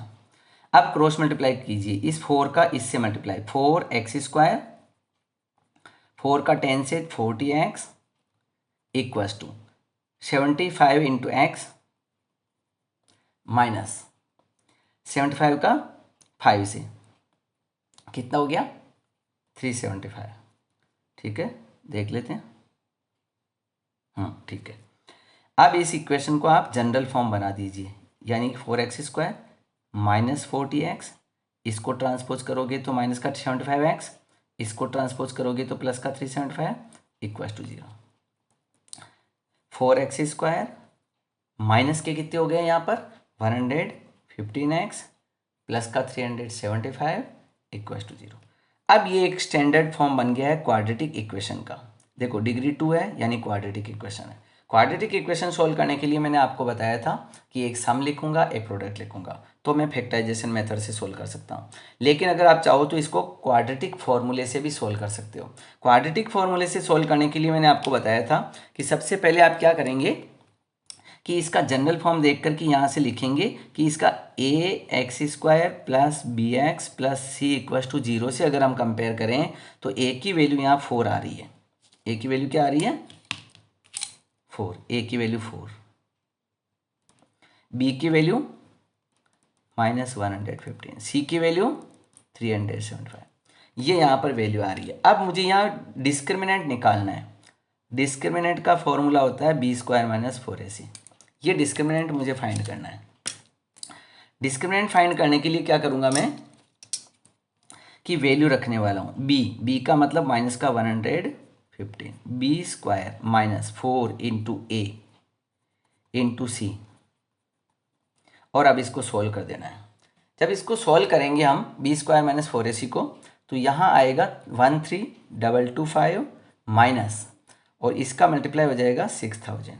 अब क्रॉस मल्टीप्लाई कीजिए, इस 4 का इससे मल्टीप्लाई, 4x स्क्वायर, 4 का 10 से 40x equals to 75 into x minus 75 का 5 से कितना हो गया 375, ठीक है। देख लेते हैं, ठीक है। अब इस इक्वेशन को आप जनरल फॉर्म बना दीजिए, यानी कि 4x स्क्वायर माइनस 40x, इसको ट्रांसपोज करोगे तो माइनस का 75x, इसको ट्रांसपोज करोगे तो प्लस का 375 equals to 0। 4x square minus के कितने हो गए यहाँ पर 115x प्लस का 375 इक्वल्स टू 0। अब ये एक स्टैंडर्ड फॉर्म बन गया है क्वाड्रेटिक इक्वेशन का। देखो डिग्री 2 है यानी क्वाड्रेटिक इक्वेशन है। क्वाड्रेटिक इक्वेशन सोल्व करने के लिए मैंने आपको बताया था कि एक सम लिखूंगा, एक प्रोडक्ट लिखूंगा, तो मैं फैक्टराइजेशन मेथड से सोल्व कर सकता हूँ। लेकिन अगर आप चाहो तो इसको क्वाड्रेटिक फॉर्मूले से भी सोल्व कर सकते हो। क्वाड्रेटिक फॉर्मूले से सोल्व करने के लिए मैंने आपको बताया था कि सबसे पहले आप क्या करेंगे कि इसका जनरल फॉर्म देख कर कि यहाँ से लिखेंगे कि इसका ax square plus B x plus C equals to 0 से अगर हम कंपेयर करें तो a की वैल्यू यहाँ 4 आ रही है। a की वैल्यू क्या आ रही है 4, a की वैल्यू 4, b की वैल्यू माइनस 115, c की वैल्यू 375, ये यहाँ पर वैल्यू आ रही है। अब मुझे यहाँ डिस्क्रिमिनेंट निकालना है। डिस्क्रिमिनेंट का फॉर्मूला होता है बी स्क्वायर माइनस 4ac। ये डिस्क्रिमिनेंट मुझे फाइंड करना है। डिस्क्रिमिनेंट फाइंड करने के लिए क्या करूँगा मैं, की वैल्यू रखने वाला हूँ। बी का मतलब माइनस का 115, बी स्क्वायर माइनस 4 इंटू ए इंटू सी, और अब इसको सोल्व कर देना है। जब इसको सोल्व करेंगे हम बी स्क्वायर माइनस 4ac को, तो यहाँ आएगा 13225 माइनस, और इसका मल्टीप्लाई हो जाएगा 6000,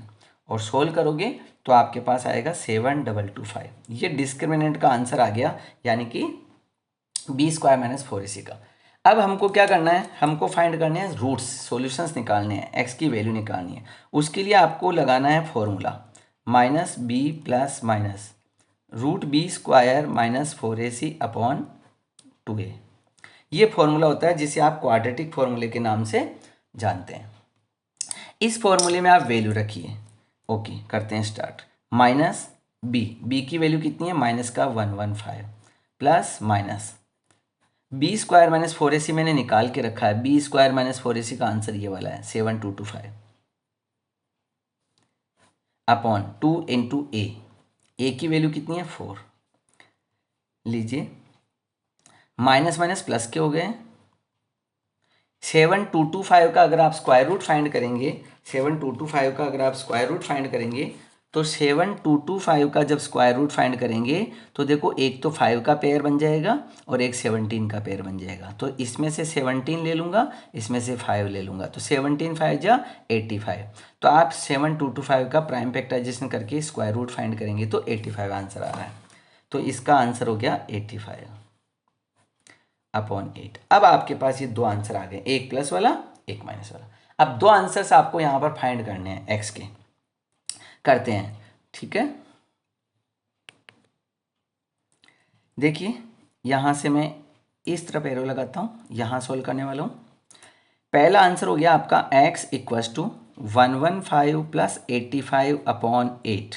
और सोल्व करोगे तो आपके पास आएगा 7225। ये डिस्क्रिमिनेंट का आंसर आ गया, यानी कि बी स्क्वायर माइनस 4ac का। अब हमको क्या करना है, हमको फाइंड करने हैं रूट्स, सॉल्यूशंस निकालने हैं, एक्स की वैल्यू निकालनी है। उसके लिए आपको लगाना है formula minus B plus minus root B square minus 4ac upon 2a। ये फॉर्मूला होता है जिसे आप क्वाड्रेटिक फॉर्मूले के नाम से जानते हैं। इस फॉर्मूले में आप वैल्यू रखिए। ओके, करते हैं स्टार्ट। माइनस बी की वैल्यू कितनी है, माइनस का 115 plus minus B square minus 4ac मैंने निकाल के रखा है। बी स्क्वायर माइनस 4ac का आंसर ये वाला है 7225 अपॉन 2 इंटू ए की वैल्यू कितनी है 4। लीजिए, माइनस माइनस प्लस के हो गए। 7225 का अगर आप स्क्वायर रूट फाइंड करेंगे, 7225 का अगर आप स्क्वायर रूट फाइंड करेंगे, तो 7225 का जब स्क्वायर रूट फाइंड करेंगे तो देखो, एक तो 5 का पेयर बन जाएगा और एक 17 का पेयर बन जाएगा। तो इसमें से 17 ले लूँगा, इसमें से 5 ले लूँगा, तो 17 5 जा 85। तो आप 7225 का प्राइम फैक्टराइजेशन करके स्क्वायर रूट फाइंड करेंगे तो 85 आंसर आ रहा है। तो इसका आंसर हो गया 85 अपॉन 8। अब आपके पास ये दो आंसर आ गए, एक प्लस वाला एक माइनस वाला। अब दो आंसर्स आपको यहाँ पर फाइंड करने हैं एक्स के, करते हैं, ठीक है। देखिए, यहाँ से मैं इस तरफ एरो लगाता हूँ, यहाँ सोल्व करने वाला हूँ। पहला आंसर हो गया आपका x equals to 115 plus 85 upon 8,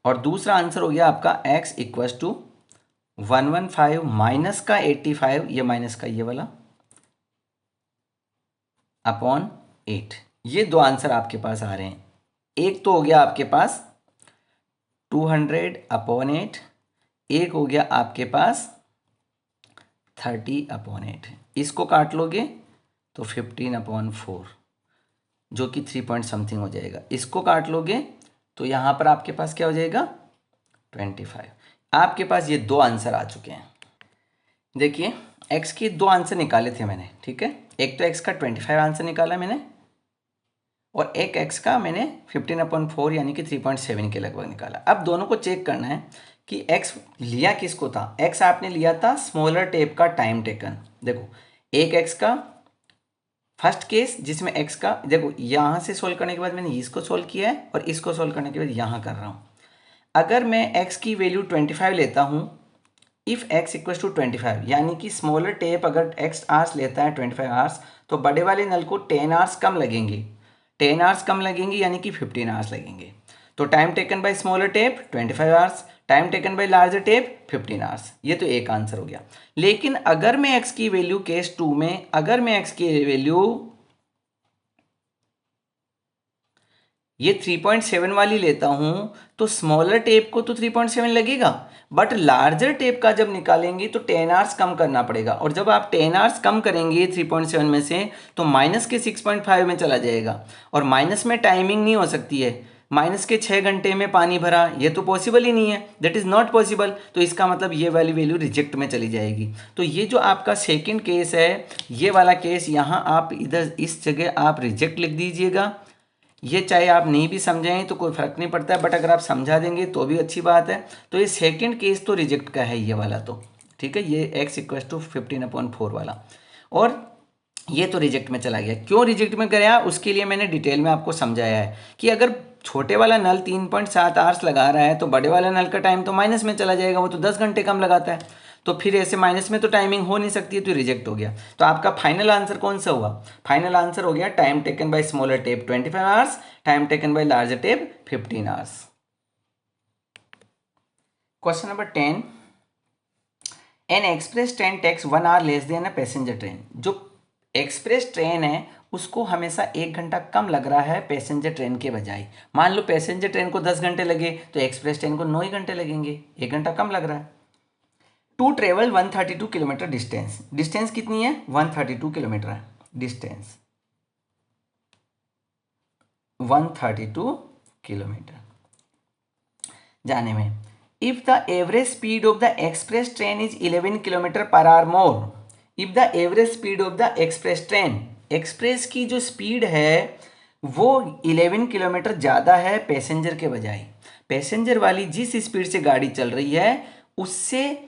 और दूसरा आंसर हो गया आपका x इक्वस टू 115 माइनस का 85, ये माइनस का ये वाला, अपॉन 8। ये दो आंसर आपके पास आ रहे हैं। एक तो हो गया आपके पास 200 अपॉन 8, एक हो गया आपके पास 30 अपॉन 8। इसको काट लोगे तो 15 अपॉन 4, जो कि 3 पॉइंट समथिंग हो जाएगा। इसको काट लोगे तो यहाँ पर आपके पास क्या हो जाएगा 25। आपके पास ये दो आंसर आ चुके हैं। देखिए, x के दो आंसर निकाले थे मैंने, ठीक है। एक तो x का 25 आंसर निकाला मैंने, और एक x का मैंने 15/4 यानी कि 3.7 के लगभग निकाला। अब दोनों को चेक करना है कि x लिया किसको था। x आपने लिया था स्मॉलर टेप का टाइम टेकन। देखो, एक x का फर्स्ट केस जिसमें x का, देखो यहाँ से सोल्व करने के बाद मैंने इसको सोल्व किया है और इसको सोल्व करने के बाद यहाँ कर रहा हूँ। अगर मैं x की वैल्यू 25 लेता हूँ, इफ़ x इक्वल्स टू 25, यानी कि स्मॉलर टेप अगर x आवर्स लेता है 25 आवर्स, तो बड़े वाले नल को 10 आवर्स कम लगेंगे, 10 आवर्स कम लगेंगे, यानी कि 15 आवर्स लगेंगे। तो time taken by smaller tap 25 hours, time taken by larger tap 15 hours. ये तो एक आंसर हो गया। लेकिन अगर मैं x की वैल्यू केस 2 में, अगर मैं x की वैल्यू ये 3.7 वाली लेता हूं, तो स्मॉलर टेप को तो 3.7 लगेगा, बट लार्जर टेप का जब निकालेंगे तो 10 आवर्स कम करना पड़ेगा, और जब आप 10 आवर्स कम करेंगे 3.7 में से, तो माइनस के 6.5 में चला जाएगा, और माइनस में टाइमिंग नहीं हो सकती है। माइनस के 6 घंटे में पानी भरा, ये तो पॉसिबल ही नहीं है, दैट इज़ नॉट पॉसिबल। तो इसका मतलब ये वाली वैल्यू रिजेक्ट में चली जाएगी। तो ये जो आपका सेकेंड केस है, ये वाला केस, यहाँ आप इधर इस जगह आप रिजेक्ट लिख दीजिएगा। ये चाहे आप नहीं भी समझें तो कोई फ़र्क नहीं पड़ता है, बट अगर आप समझा देंगे तो भी अच्छी बात है। तो ये सेकंड केस तो रिजेक्ट का है, ये वाला तो ठीक है, ये x इक्वल टू 15/4 वाला, और ये तो रिजेक्ट में चला गया। क्यों रिजेक्ट में गया, उसके लिए मैंने डिटेल में आपको समझाया है कि अगर छोटे वाला नल 3.7 आवर्स लगा रहा है, तो बड़े वाला नल का टाइम तो माइनस में चला जाएगा, वो तो 10 घंटे कम लगाता है, तो फिर ऐसे माइनस में तो टाइमिंग हो नहीं सकती है, तो रिजेक्ट हो गया। तो आपका फाइनल आंसर कौन सा हुआ, फाइनल आंसर हो गया time taken by smaller tap 25 hours, time taken by larger tap 15 hours. Question number 10, an express train takes 1 hour less than a passenger train. जो एक्सप्रेस ट्रेन है उसको हमेशा 1 घंटा कम लग रहा है पैसेंजर ट्रेन के बजाय। मान लो पैसेंजर ट्रेन को 10 घंटे लगे, तो एक्सप्रेस ट्रेन को 9 ही घंटे लगेंगे, 1 घंटा कम लग रहा है। To travel 132 kilometre distance, distance कितनी है 132 किलोमीटर है, डिस्टेंस 132 किलोमीटर जाने में। If the average speed of the express train is 11 kilometre per hour more, if the average speed of the express train, express की जो स्पीड है वो 11 kilometre ज़्यादा है पैसेंजर के बजाय, पैसेंजर वाली जिस स्पीड से गाड़ी चल रही है उससे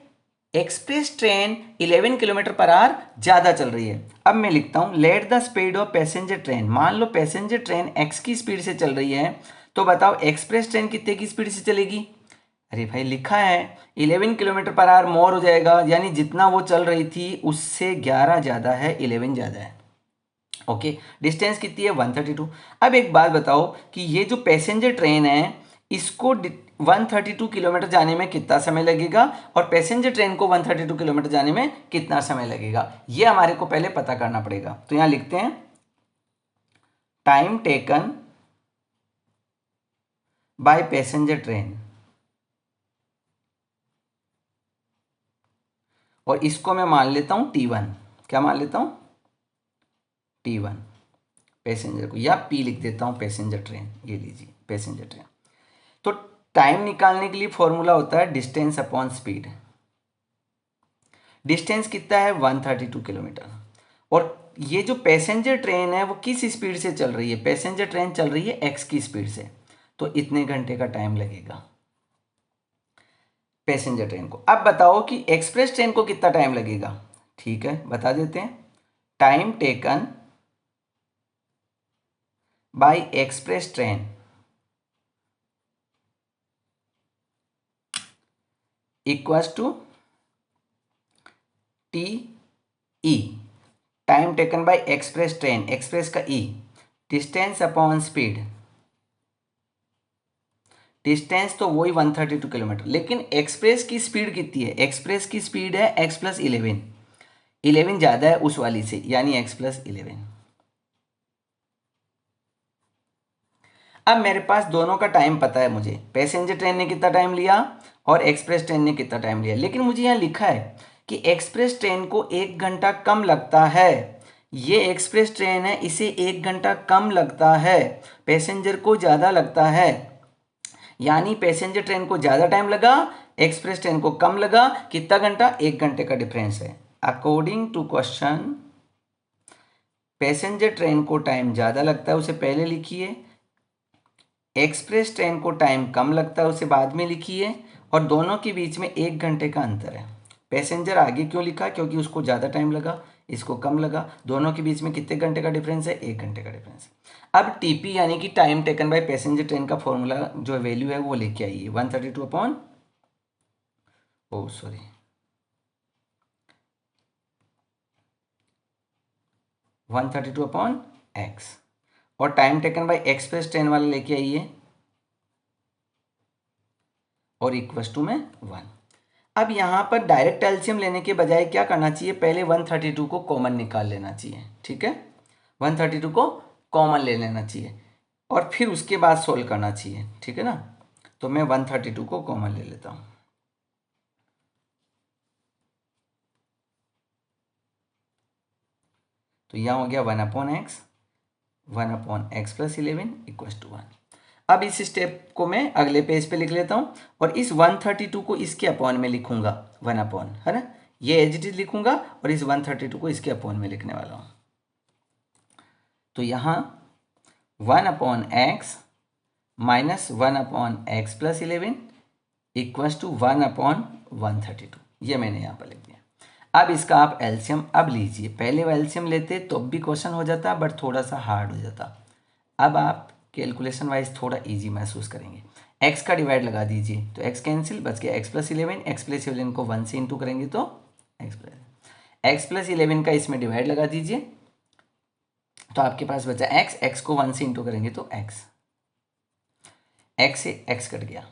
express train 11 kilometre per our ज़्यादा चल रही है। अब मैं लिखता हूँ let the speed of passenger train, मान लो पैसेंजर ट्रेन एक्स की स्पीड से चल रही है, तो बताओ एक्सप्रेस ट्रेन कितने की स्पीड से चलेगी। अरे भाई लिखा है 11 किलोमीटर पर आवर मोर हो जाएगा, यानी जितना वो चल रही थी उससे 11 ज़्यादा है, 11 ज़्यादा है। ओके, डिस्टेंस कितनी है 132। अब एक बात बताओ कि ये जो पैसेंजर ट्रेन है इसको 132 किलोमीटर जाने में कितना समय लगेगा और पैसेंजर ट्रेन को 132 किलोमीटर जाने में कितना समय लगेगा, ये हमारे को पहले पता करना पड़ेगा। तो यहां लिखते हैं time taken by passenger train, और इसको मैं मान लेता हूं T1। क्या मान लेता हूं T1 पैसेंजर को, या P लिख देता हूं पैसेंजर ट्रेन, ये लीजिए पैसेंजर ट्रेन। तो टाइम निकालने के लिए फॉर्मूला होता है डिस्टेंस अपॉन स्पीड। डिस्टेंस कितना है 132 किलोमीटर, और ये जो पैसेंजर ट्रेन है वो किस स्पीड से चल रही है, पैसेंजर ट्रेन चल रही है x की स्पीड से, तो इतने घंटे का टाइम लगेगा पैसेंजर ट्रेन को। अब बताओ कि एक्सप्रेस ट्रेन को कितना टाइम लगेगा, ठीक है बता देते हैं। Time taken by express train equals to T E, time taken by express train, express का E, distance upon speed, distance तो वही 132 किलोमीटर, लेकिन एक्सप्रेस की स्पीड कितनी है, एक्सप्रेस की स्पीड है x प्लस 11, 11 ज़्यादा है उस वाली से, यानी x प्लस 11। अब मेरे पास दोनों का टाइम पता है मुझे, पैसेंजर ट्रेन ने कितना टाइम लिया और एक्सप्रेस ट्रेन ने कितना टाइम लिया, लेकिन मुझे यहाँ लिखा है कि एक्सप्रेस ट्रेन को 1 घंटा कम लगता है, ये एक्सप्रेस ट्रेन है इसे 1 घंटा कम लगता है, पैसेंजर को ज़्यादा लगता है, यानी पैसेंजर ट्रेन को ज़्यादा टाइम लगा, एक्सप्रेस ट्रेन को कम लगा, कितना घंटा 1 घंटे का डिफरेंस है। According to question passenger train को टाइम ज़्यादा लगता है उसे पहले लिखिए, एक्सप्रेस ट्रेन को टाइम कम लगता है उसे बाद में लिखिए, और दोनों के बीच में 1 घंटे का अंतर है। पैसेंजर आगे क्यों लिखा, क्योंकि उसको ज़्यादा टाइम लगा, इसको कम लगा, दोनों के बीच में कितने घंटे का डिफरेंस है 1 घंटे का डिफरेंस है। अब टीपी यानी कि time taken by passenger train का फॉर्मूला जो वैल्यू है वो लेके आइए 132 अपॉन 132 अपॉन एक्स, और time taken by express train वाला लेके आइए और इक्वल्स टू में 1। अब यहाँ पर डायरेक्ट एलसीएम लेने के बजाय क्या करना चाहिए, पहले 132 को कॉमन निकाल लेना चाहिए, ठीक है 132 को कॉमन ले लेना चाहिए और फिर उसके बाद सोल्व करना चाहिए, ठीक है ना। तो मैं 132 को कॉमन ले लेता हूँ, तो यहाँ हो गया 1 upon x plus 11 equals to 1। अब इस स्टेप को मैं अगले पेज पे लिख लेता हूँ और इस 132 को इसके अपॉन में लिखूंगा 1 अपॉन, है ना, ये एज इट इज लिखूंगा और इस 132 को इसके अपॉन में लिखने वाला हूँ। तो यहाँ 1 upon x minus 1 upon x plus 11 equals to 1 upon 132, ये मैंने यहाँ पर लिख दिया। अब इसका आप एलसीएम अब लीजिए, पहले वो एलसीएम लेते तो भी क्वेश्चन हो जाता बट थोड़ा सा हार्ड हो जाता, अब आप कैलकुलेशन वाइज थोड़ा इजी महसूस करेंगे। x का डिवाइड लगा दीजिए तो x कैंसिल, बच गया x प्लस 11, x प्लस 11 को 1 से इंटू करेंगे तो x प्लस 11 का इसमें डिवाइड लगा दीजिए तो आपके पास बचा x को 1 से इंटू करेंगे तो x से x कट गया,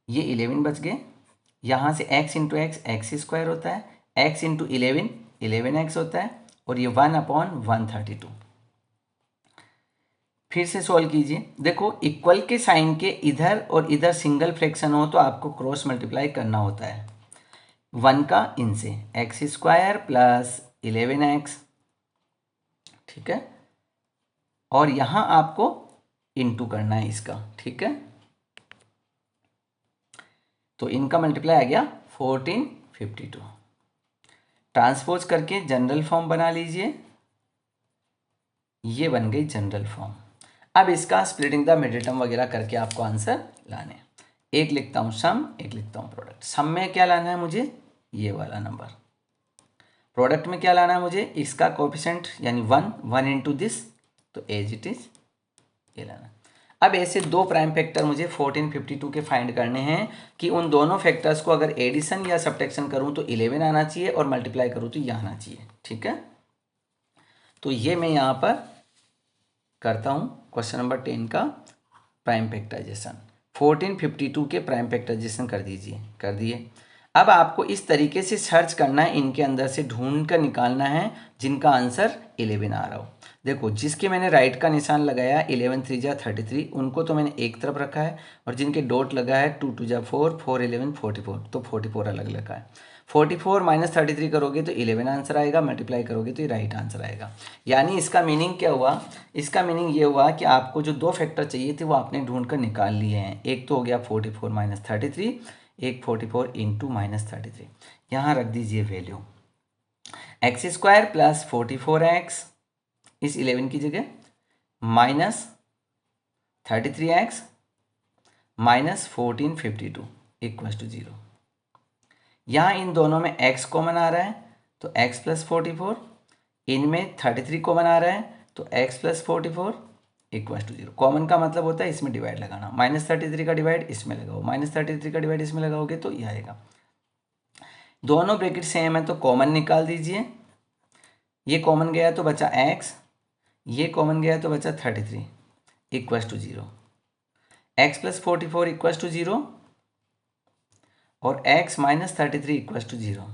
ये 11 बच गए, यहाँ से x इंटू एक्स स्क्वायर होता है, x इंटू 11x होता है, और ये 1 अपॉन 132। फिर से सॉल्व कीजिए, देखो इक्वल के साइन के इधर और इधर सिंगल फ्रैक्शन हो तो आपको क्रॉस मल्टीप्लाई करना होता है, 1 का इनसे एक्स स्क्वायर प्लस 11x, ठीक है, और यहाँ आपको इनटू करना है इसका, ठीक है। तो इनका मल्टीप्लाई आ गया 1452। ट्रांसपोज करके जनरल फॉर्म बना लीजिए, ये बन गई जनरल फॉर्म। अब इसका स्प्लिटिंग द मिडिल टर्म वगैरह करके आपको आंसर लाने, एक लिखता हूँ सम, एक लिखता हूँ प्रोडक्ट। सम में क्या लाना है मुझे, ये वाला नंबर। प्रोडक्ट में क्या लाना है मुझे, इसका कोएफिशिएंट यानी 1 इंटू दिस, तो एज इट इज ये लाना। अब ऐसे दो प्राइम फैक्टर मुझे 1452 के फाइंड करने हैं कि उन दोनों फैक्टर्स को अगर एडिशन या सब्ट्रैक्शन करूं तो 11 आना चाहिए और मल्टीप्लाई करूं तो ये आना चाहिए, ठीक है। तो ये मैं यहाँ पर करता हूँ क्वेश्चन नंबर 10 का प्राइम फैक्टराइजेशन। 1452 के प्राइम फैक्टराइजेशन कर दीजिए, कर दिए। अब आपको इस तरीके से सर्च करना है, इनके अंदर से ढूंढ कर निकालना है जिनका आंसर 11 आ रहा हो। देखो जिसके मैंने राइट का निशान लगाया 11 3 जा 33, उनको तो मैंने एक तरफ रखा है, और जिनके डॉट लगा है 2 2 जा 4 4 11 44, तो 44 अलग लगा है। 44 माइनस 33 करोगे तो 11 आंसर आएगा, मल्टीप्लाई करोगे तो ये राइट आंसर आएगा। यानी इसका मीनिंग क्या हुआ, इसका मीनिंग ये हुआ कि आपको जो दो फैक्टर चाहिए थे वो आपने ढूंढ कर निकाल लिए हैं। एक तो हो गया 44 माइनस 33, एक 44 इंटू माइनस 33। यहाँ रख दीजिए value x square plus 44x इस 11 की जगह, minus 33x minus 1452 equal to 0। यहाँ इन दोनों में x कॉमन आ रहा है तो x प्लस 44, इनमें 33 कॉमन आ रहा है तो x plus 44 equal to 0। Common का मतलब होता है इसमें डिवाइड लगाना, माइनस 33 का डिवाइड इसमें लगाओ, माइनस 33 का डिवाइड इसमें लगाओगे तो ये आएगा। दोनों ब्रैकेट सेम है तो कॉमन निकाल दीजिए, ये कॉमन गया तो बचा x, ये कॉमन गया तो बचा 33 equal to 0। x plus 44 equal to 0 और x माइनस 33 इक्वल टू 0।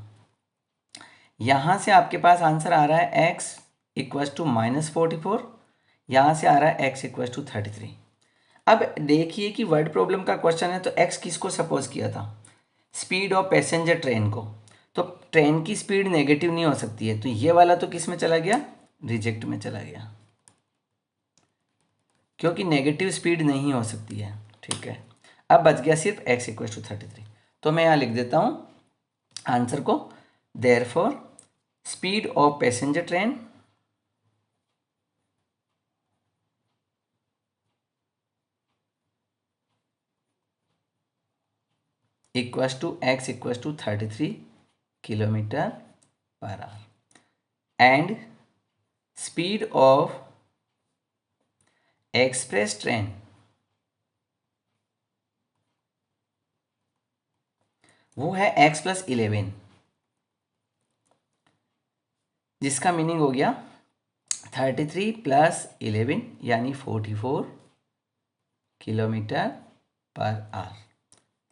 यहाँ से आपके पास आंसर आ रहा है x इक्वल टू माइनस 44, यहाँ से आ रहा है x इक्वल टू 33। अब देखिए कि वर्ड प्रॉब्लम का क्वेश्चन है तो x किसको सपोज किया था, स्पीड ऑफ पैसेंजर ट्रेन को। तो ट्रेन की स्पीड नेगेटिव नहीं हो सकती है, तो ये वाला तो किस में चला गया, रिजेक्ट में चला गया, क्योंकि नेगेटिव स्पीड नहीं हो सकती है, ठीक है। अब बच गया सिर्फ x इक्वल टू 33। तो मैं यहाँ लिख देता हूँ आंसर को, therefore speed of passenger train equal to x equal to 33 kilometre per hour and speed of express train वो है x प्लस 11, जिसका मीनिंग हो गया 33 प्लस 11 यानी 44 kilometre per our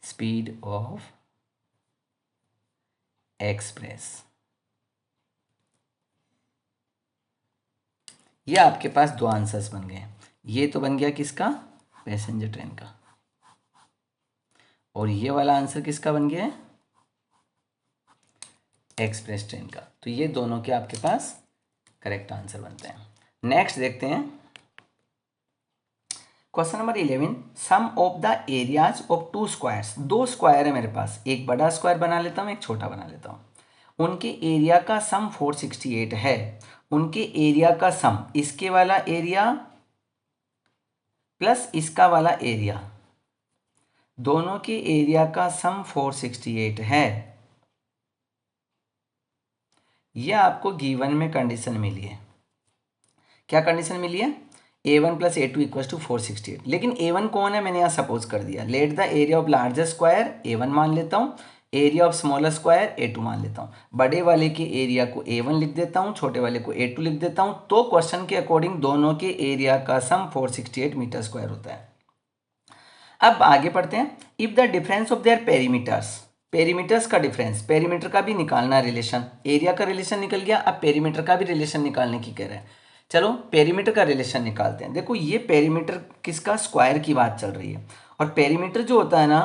speed of express. ये आपके पास दो आंसर्स बन गए। ये तो बन गया किसका, पैसेंजर ट्रेन का, और ये वाला आंसर किसका बन गया है, एक्सप्रेस ट्रेन का। तो ये दोनों के आपके पास करेक्ट आंसर बनते हैं। नेक्स्ट देखते हैं question number 11, sum of the areas of two squares. दो स्क्वायर है मेरे पास, एक बड़ा स्क्वायर बना लेता हूँ, एक छोटा बना लेता हूँ। उनके एरिया का सम 468 है। उनके एरिया का सम, इसके वाला एरिया प्लस इसका वाला एरिया, दोनों के एरिया का सम 468 है। यह आपको गिवन में कंडीशन मिली है। क्या कंडीशन मिली है, a1 plus a2 equal to 468। लेकिन a1 कौन है, मैंने यहाँ सपोज कर दिया। Let the area of larger square a1 मान लेता हूँ, area of smaller square a2 मान लेता हूँ। बड़े वाले के एरिया को a1 लिख देता हूँ, छोटे वाले को a2 लिख देता हूँ। तो क्वेश्चन के अकॉर्डिंग दोनों के एरिया का सम 468 मीटर स्क्वायर होता है। अब आगे पढ़ते हैं। If the difference of their perimeters, perimeters का डिफरेंस, पेरीमीटर का भी निकालना रिलेशन, एरिया का रिलेशन निकल गया, अब पेरीमीटर का भी रिलेशन निकालने की कह रहे हैं। चलो पेरीमीटर का रिलेशन निकालते हैं। देखो ये पेरीमीटर किसका, स्क्वायर की बात चल रही है, और पेरीमीटर जो होता है ना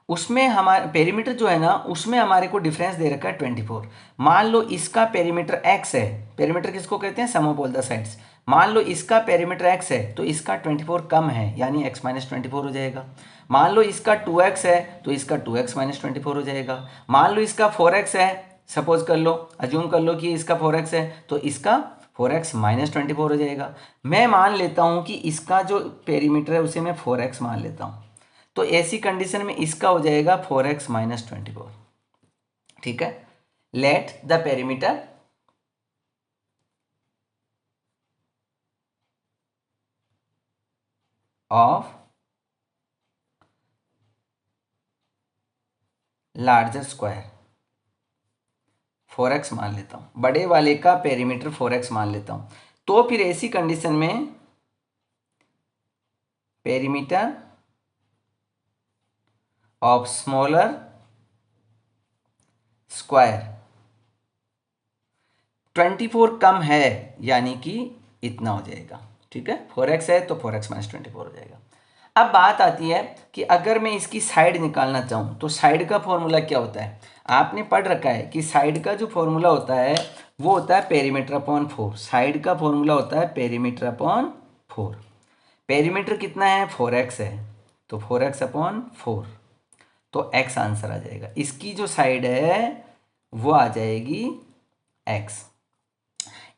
उसमें हमारे पेरीमीटर जो है ना उसमें हमारे को डिफरेंस दे रखा है 24। मान लो इसका पेरीमीटर x है, पेरीमीटर किसको कहते हैं, सम ऑफ ऑल द साइड्स। मान लो इसका पेरीमीटर x है तो इसका 24 कम है यानी x माइनस 24 हो जाएगा। मान लो इसका 2x है तो इसका 2x माइनस 24 हो जाएगा। मान लो इसका 4x है, सपोज कर लो, अज्यूम कर लो कि इसका 4x है तो इसका 4x माइनस 24 हो जाएगा। मैं मान लेता हूँ कि इसका जो पेरीमीटर है उसे मैं 4x मान लेता हूँ, तो ऐसी कंडीशन में इसका हो जाएगा 4x माइनस 24। ठीक है, let the perimeter of larger square 4x मान लेता हूं, बड़े वाले का पेरीमीटर 4x मान लेता हूं। तो फिर ऐसी कंडीशन में पेरीमीटर ऑफ स्मॉलर स्क्वायर 24 कम है यानी कि इतना हो जाएगा। ठीक है, 4x है तो 4x माइनस 24 हो जाएगा। अब बात आती है कि अगर मैं इसकी साइड निकालना चाहूँ तो साइड का फॉर्मूला क्या होता है। आपने पढ़ रखा है कि साइड का जो फॉर्मूला होता है वो होता है पेरीमीटर अपॉन 4। साइड का फॉर्मूला होता है पेरीमीटर अपॉन 4। पेरीमीटर कितना है, 4x है, तो 4x अपॉन 4, तो x आंसर आ जाएगा। इसकी जो साइड है वो आ जाएगी x।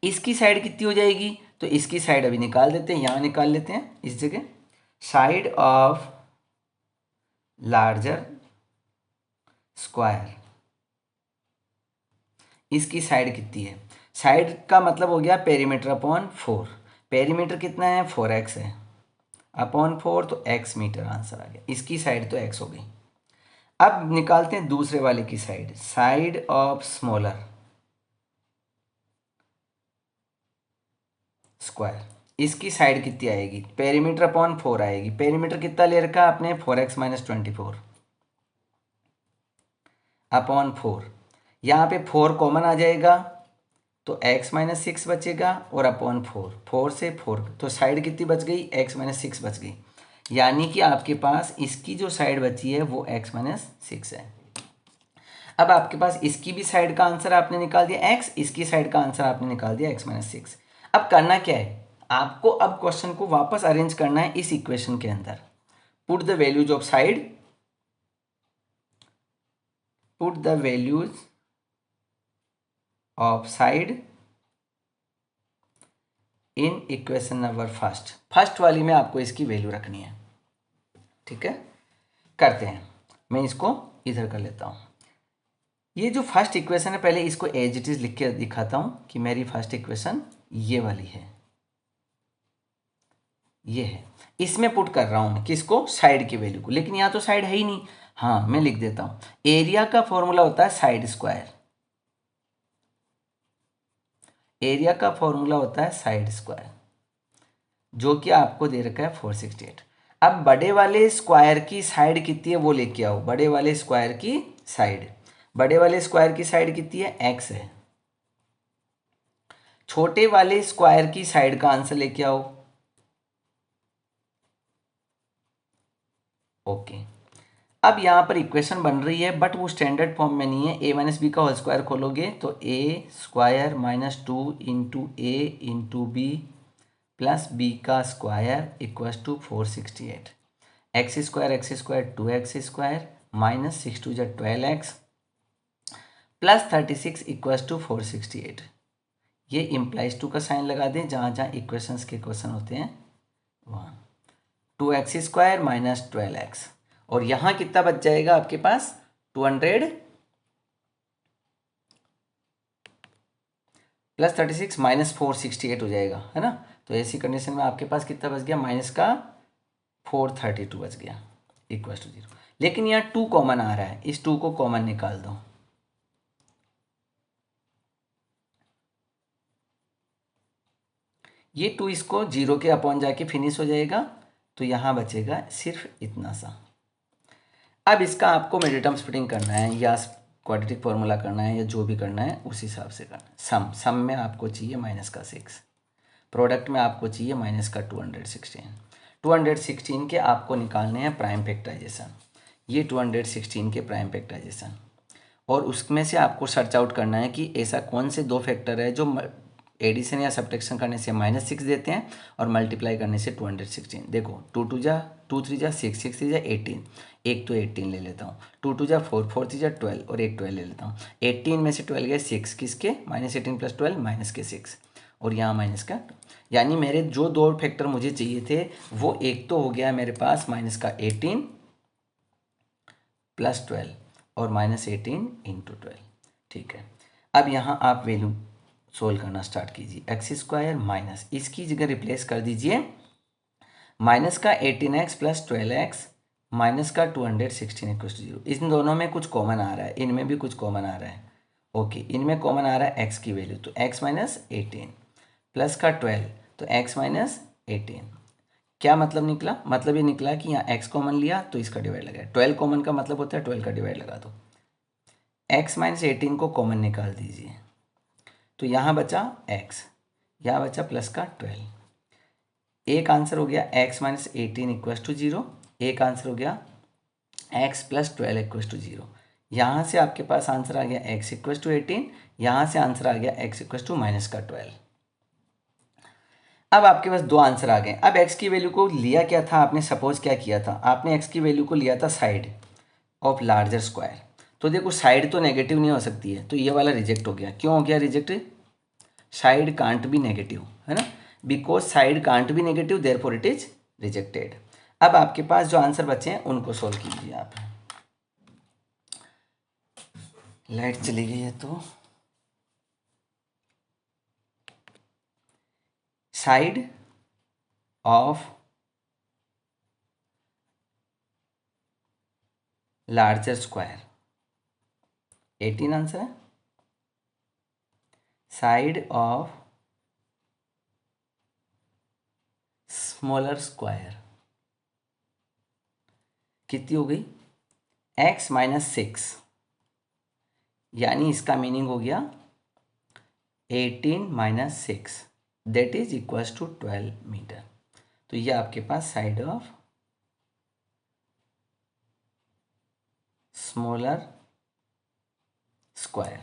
इसकी साइड कितनी हो जाएगी, तो इसकी साइड अभी निकाल देते हैं, यहाँ निकाल लेते हैं इस जगह। साइड ऑफ लार्जर स्क्वायर, इसकी साइड कितनी है, साइड का मतलब हो गया पेरीमीटर अपॉन 4। पेरीमीटर कितना है, 4x है, अपॉन 4 तो x मीटर आंसर आ गया। इसकी साइड तो x हो गई। अब निकालते हैं दूसरे वाले की side, side of smaller square, इसकी साइड कितनी आएगी, पेरीमीटर अपॉन 4 आएगी। पेरीमीटर कितना ले रखा है आपने, 4x माइनस 24 अपॉन 4। यहाँ पे 4 कॉमन आ जाएगा तो x माइनस 6 बचेगा और अपॉन 4, 4 से 4 तो साइड कितनी बच गई, x माइनस 6 बच गई। यानी कि आपके पास इसकी जो साइड बची है वो x माइनस 6 है। अब आपके पास इसकी भी साइड का आंसर आपने निकाल दिया x, इसकी साइड का आंसर आपने निकाल दिया x माइनस 6। अब करना क्या है आपको, अब क्वेश्चन को वापस अरेंज करना है इस इक्वेशन के अंदर। Put the values of side, put the values of side in equation number first वाली में आपको इसकी वैल्यू रखनी है। ठीक है, करते हैं, मैं इसको इधर कर लेता हूँ। ये जो फर्स्ट इक्वेशन है पहले इसको एज इट इज लिख के दिखाता हूँ कि मेरी फर्स्ट इक्वेशन ये वाली है, ये है। इसमें पुट कर रहा हूँ मैं किसको, साइड की वैल्यू को, लेकिन यहाँ तो साइड है ही नहीं। हाँ मैं लिख देता हूँ, एरिया का फॉर्मूला होता है साइड स्क्वायर, एरिया का फॉर्मूला होता है साइड स्क्वायर, जो कि आपको दे रखा है 468। अब बड़े वाले स्क्वायर की साइड कितनी है वो लेके आओ, बड़े वाले स्क्वायर की साइड, बड़े वाले स्क्वायर की साइड कितनी है, x है। छोटे वाले स्क्वायर की साइड का आंसर लेके आओ। ओके, अब यहाँ पर इक्वेशन बन रही है बट वो स्टैंडर्ड फॉर्म में नहीं है। a माइनस बी का होल स्क्वायर खोलोगे तो a square minus 2 into A into b plus B का square equals to 468। X square 2x square minus 6 to 12x plus 36 equals to 468। ये इम्प्लाइज टू का sign लगा दें जहाँ जहाँ इक्वेशंस के क्वेश्चन होते हैं वहाँ। 2x स्क्वायर माइनस 12x और यहाँ कितना बच जाएगा आपके पास, 200 प्लस 36 माइनस 468 हो जाएगा, है ना। तो ऐसी कंडीशन में आपके पास कितना बच गया, माइनस का 432 बच गया इक्वल टू 0। लेकिन यहाँ 2 कॉमन आ रहा है, इस 2 को कॉमन निकाल दो। ये 2 इसको 0 के अपॉन जाके फिनिश हो जाएगा, तो यहाँ बचेगा सिर्फ इतना सा। अब इसका आपको मिडिल स्प्लिटिंग करना है या क्वाड्रेटिक फॉर्मूला करना है या जो भी करना है उस हिसाब से करना है। सम में आपको चाहिए माइनस का 6, प्रोडक्ट में आपको चाहिए माइनस का 216। 216 के आपको निकालने हैं प्राइम फैक्टराइजेशन। ये 216 के प्राइम फैक्टराइजेशन, और उसमें से आपको सर्च आउट करना है कि ऐसा कौन से दो फैक्टर है जो एडिशन या सब्ट्रैक्शन करने से -6 देते हैं और मल्टीप्लाई करने से 216। देखो 2 जा 2 3 जा 6 6 3 जा 18, एक तो 18 ले लेता हूँ, 2 2 जा 4 4 3 जा 12 और एक 12 ले लेता हूँ। 18 में से 12 गए 6, किसके -18 + 12 -6, और यहाँ माइनस का, यानी मेरे जो दो फैक्टर मुझे चाहिए थे वो एक तो हो गया मेरे पास -18 + 12 और -18 × 12। ठीक है, अब यहाँ आप वैल्यू सोल्व करना स्टार्ट कीजिए। x² माइनस, इसकी जगह रिप्लेस कर दीजिए माइनस का 18x + 12x माइनस का 216 = 0। इन दोनों में कुछ कॉमन आ रहा है, इनमें भी कुछ कॉमन आ रहा है। ओके, इनमें कॉमन आ रहा है x की वैल्यू, तो x - 18 प्लस का 12 तो x - 18। क्या मतलब निकला? मतलब ये निकला कि यहाँ x कॉमन लिया तो इसका डिवाइड लगाया। 12 कॉमन का मतलब होता है 12 का डिवाइड लगा दो। x - 18 को कॉमन निकाल दीजिए, तो यहाँ बचा x, यहाँ बचा प्लस का 12। एक आंसर हो गया x - 18 = 0, एक आंसर हो गया x + 12 = 0। यहाँ से आपके पास आंसर आ गया x = 18, यहाँ से आंसर आ गया x = -12। अब आपके पास दो आंसर आ गए। अब x की वैल्यू को लिया क्या था आपने? सपोज क्या किया था आपने? x की वैल्यू को लिया था साइड ऑफ लार्जर स्क्वायर। तो देखो साइड तो नेगेटिव नहीं हो सकती है, तो ये वाला रिजेक्ट हो गया। क्यों हो गया reject? Side can't be negative, है ना, because side can't be negative, therefore it is rejected. अब आपके पास जो आंसर बचे हैं उनको सोल्व कीजिए आप। लाइट चली गई है तो side of larger square 18 answer है। साइड ऑफ स्मॉलर स्क्वायर कितनी हो गई? x - 6, यानी इसका मीनिंग हो गया 18 - 6 that is equals to 12 metre. तो ये आपके पास साइड ऑफ स्मॉलर स्क्वायर।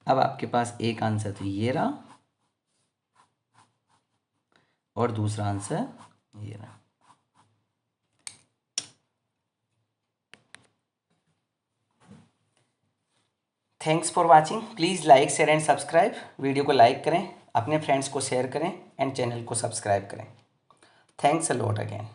अब आपके पास एक आंसर तो ये रहा और दूसरा आंसर ये रहा। Thanks for watching. Please like share and subscribe. Video को लाइक करें, अपने फ्रेंड्स को शेयर करें एंड चैनल को सब्सक्राइब करें। Thanks a lot again.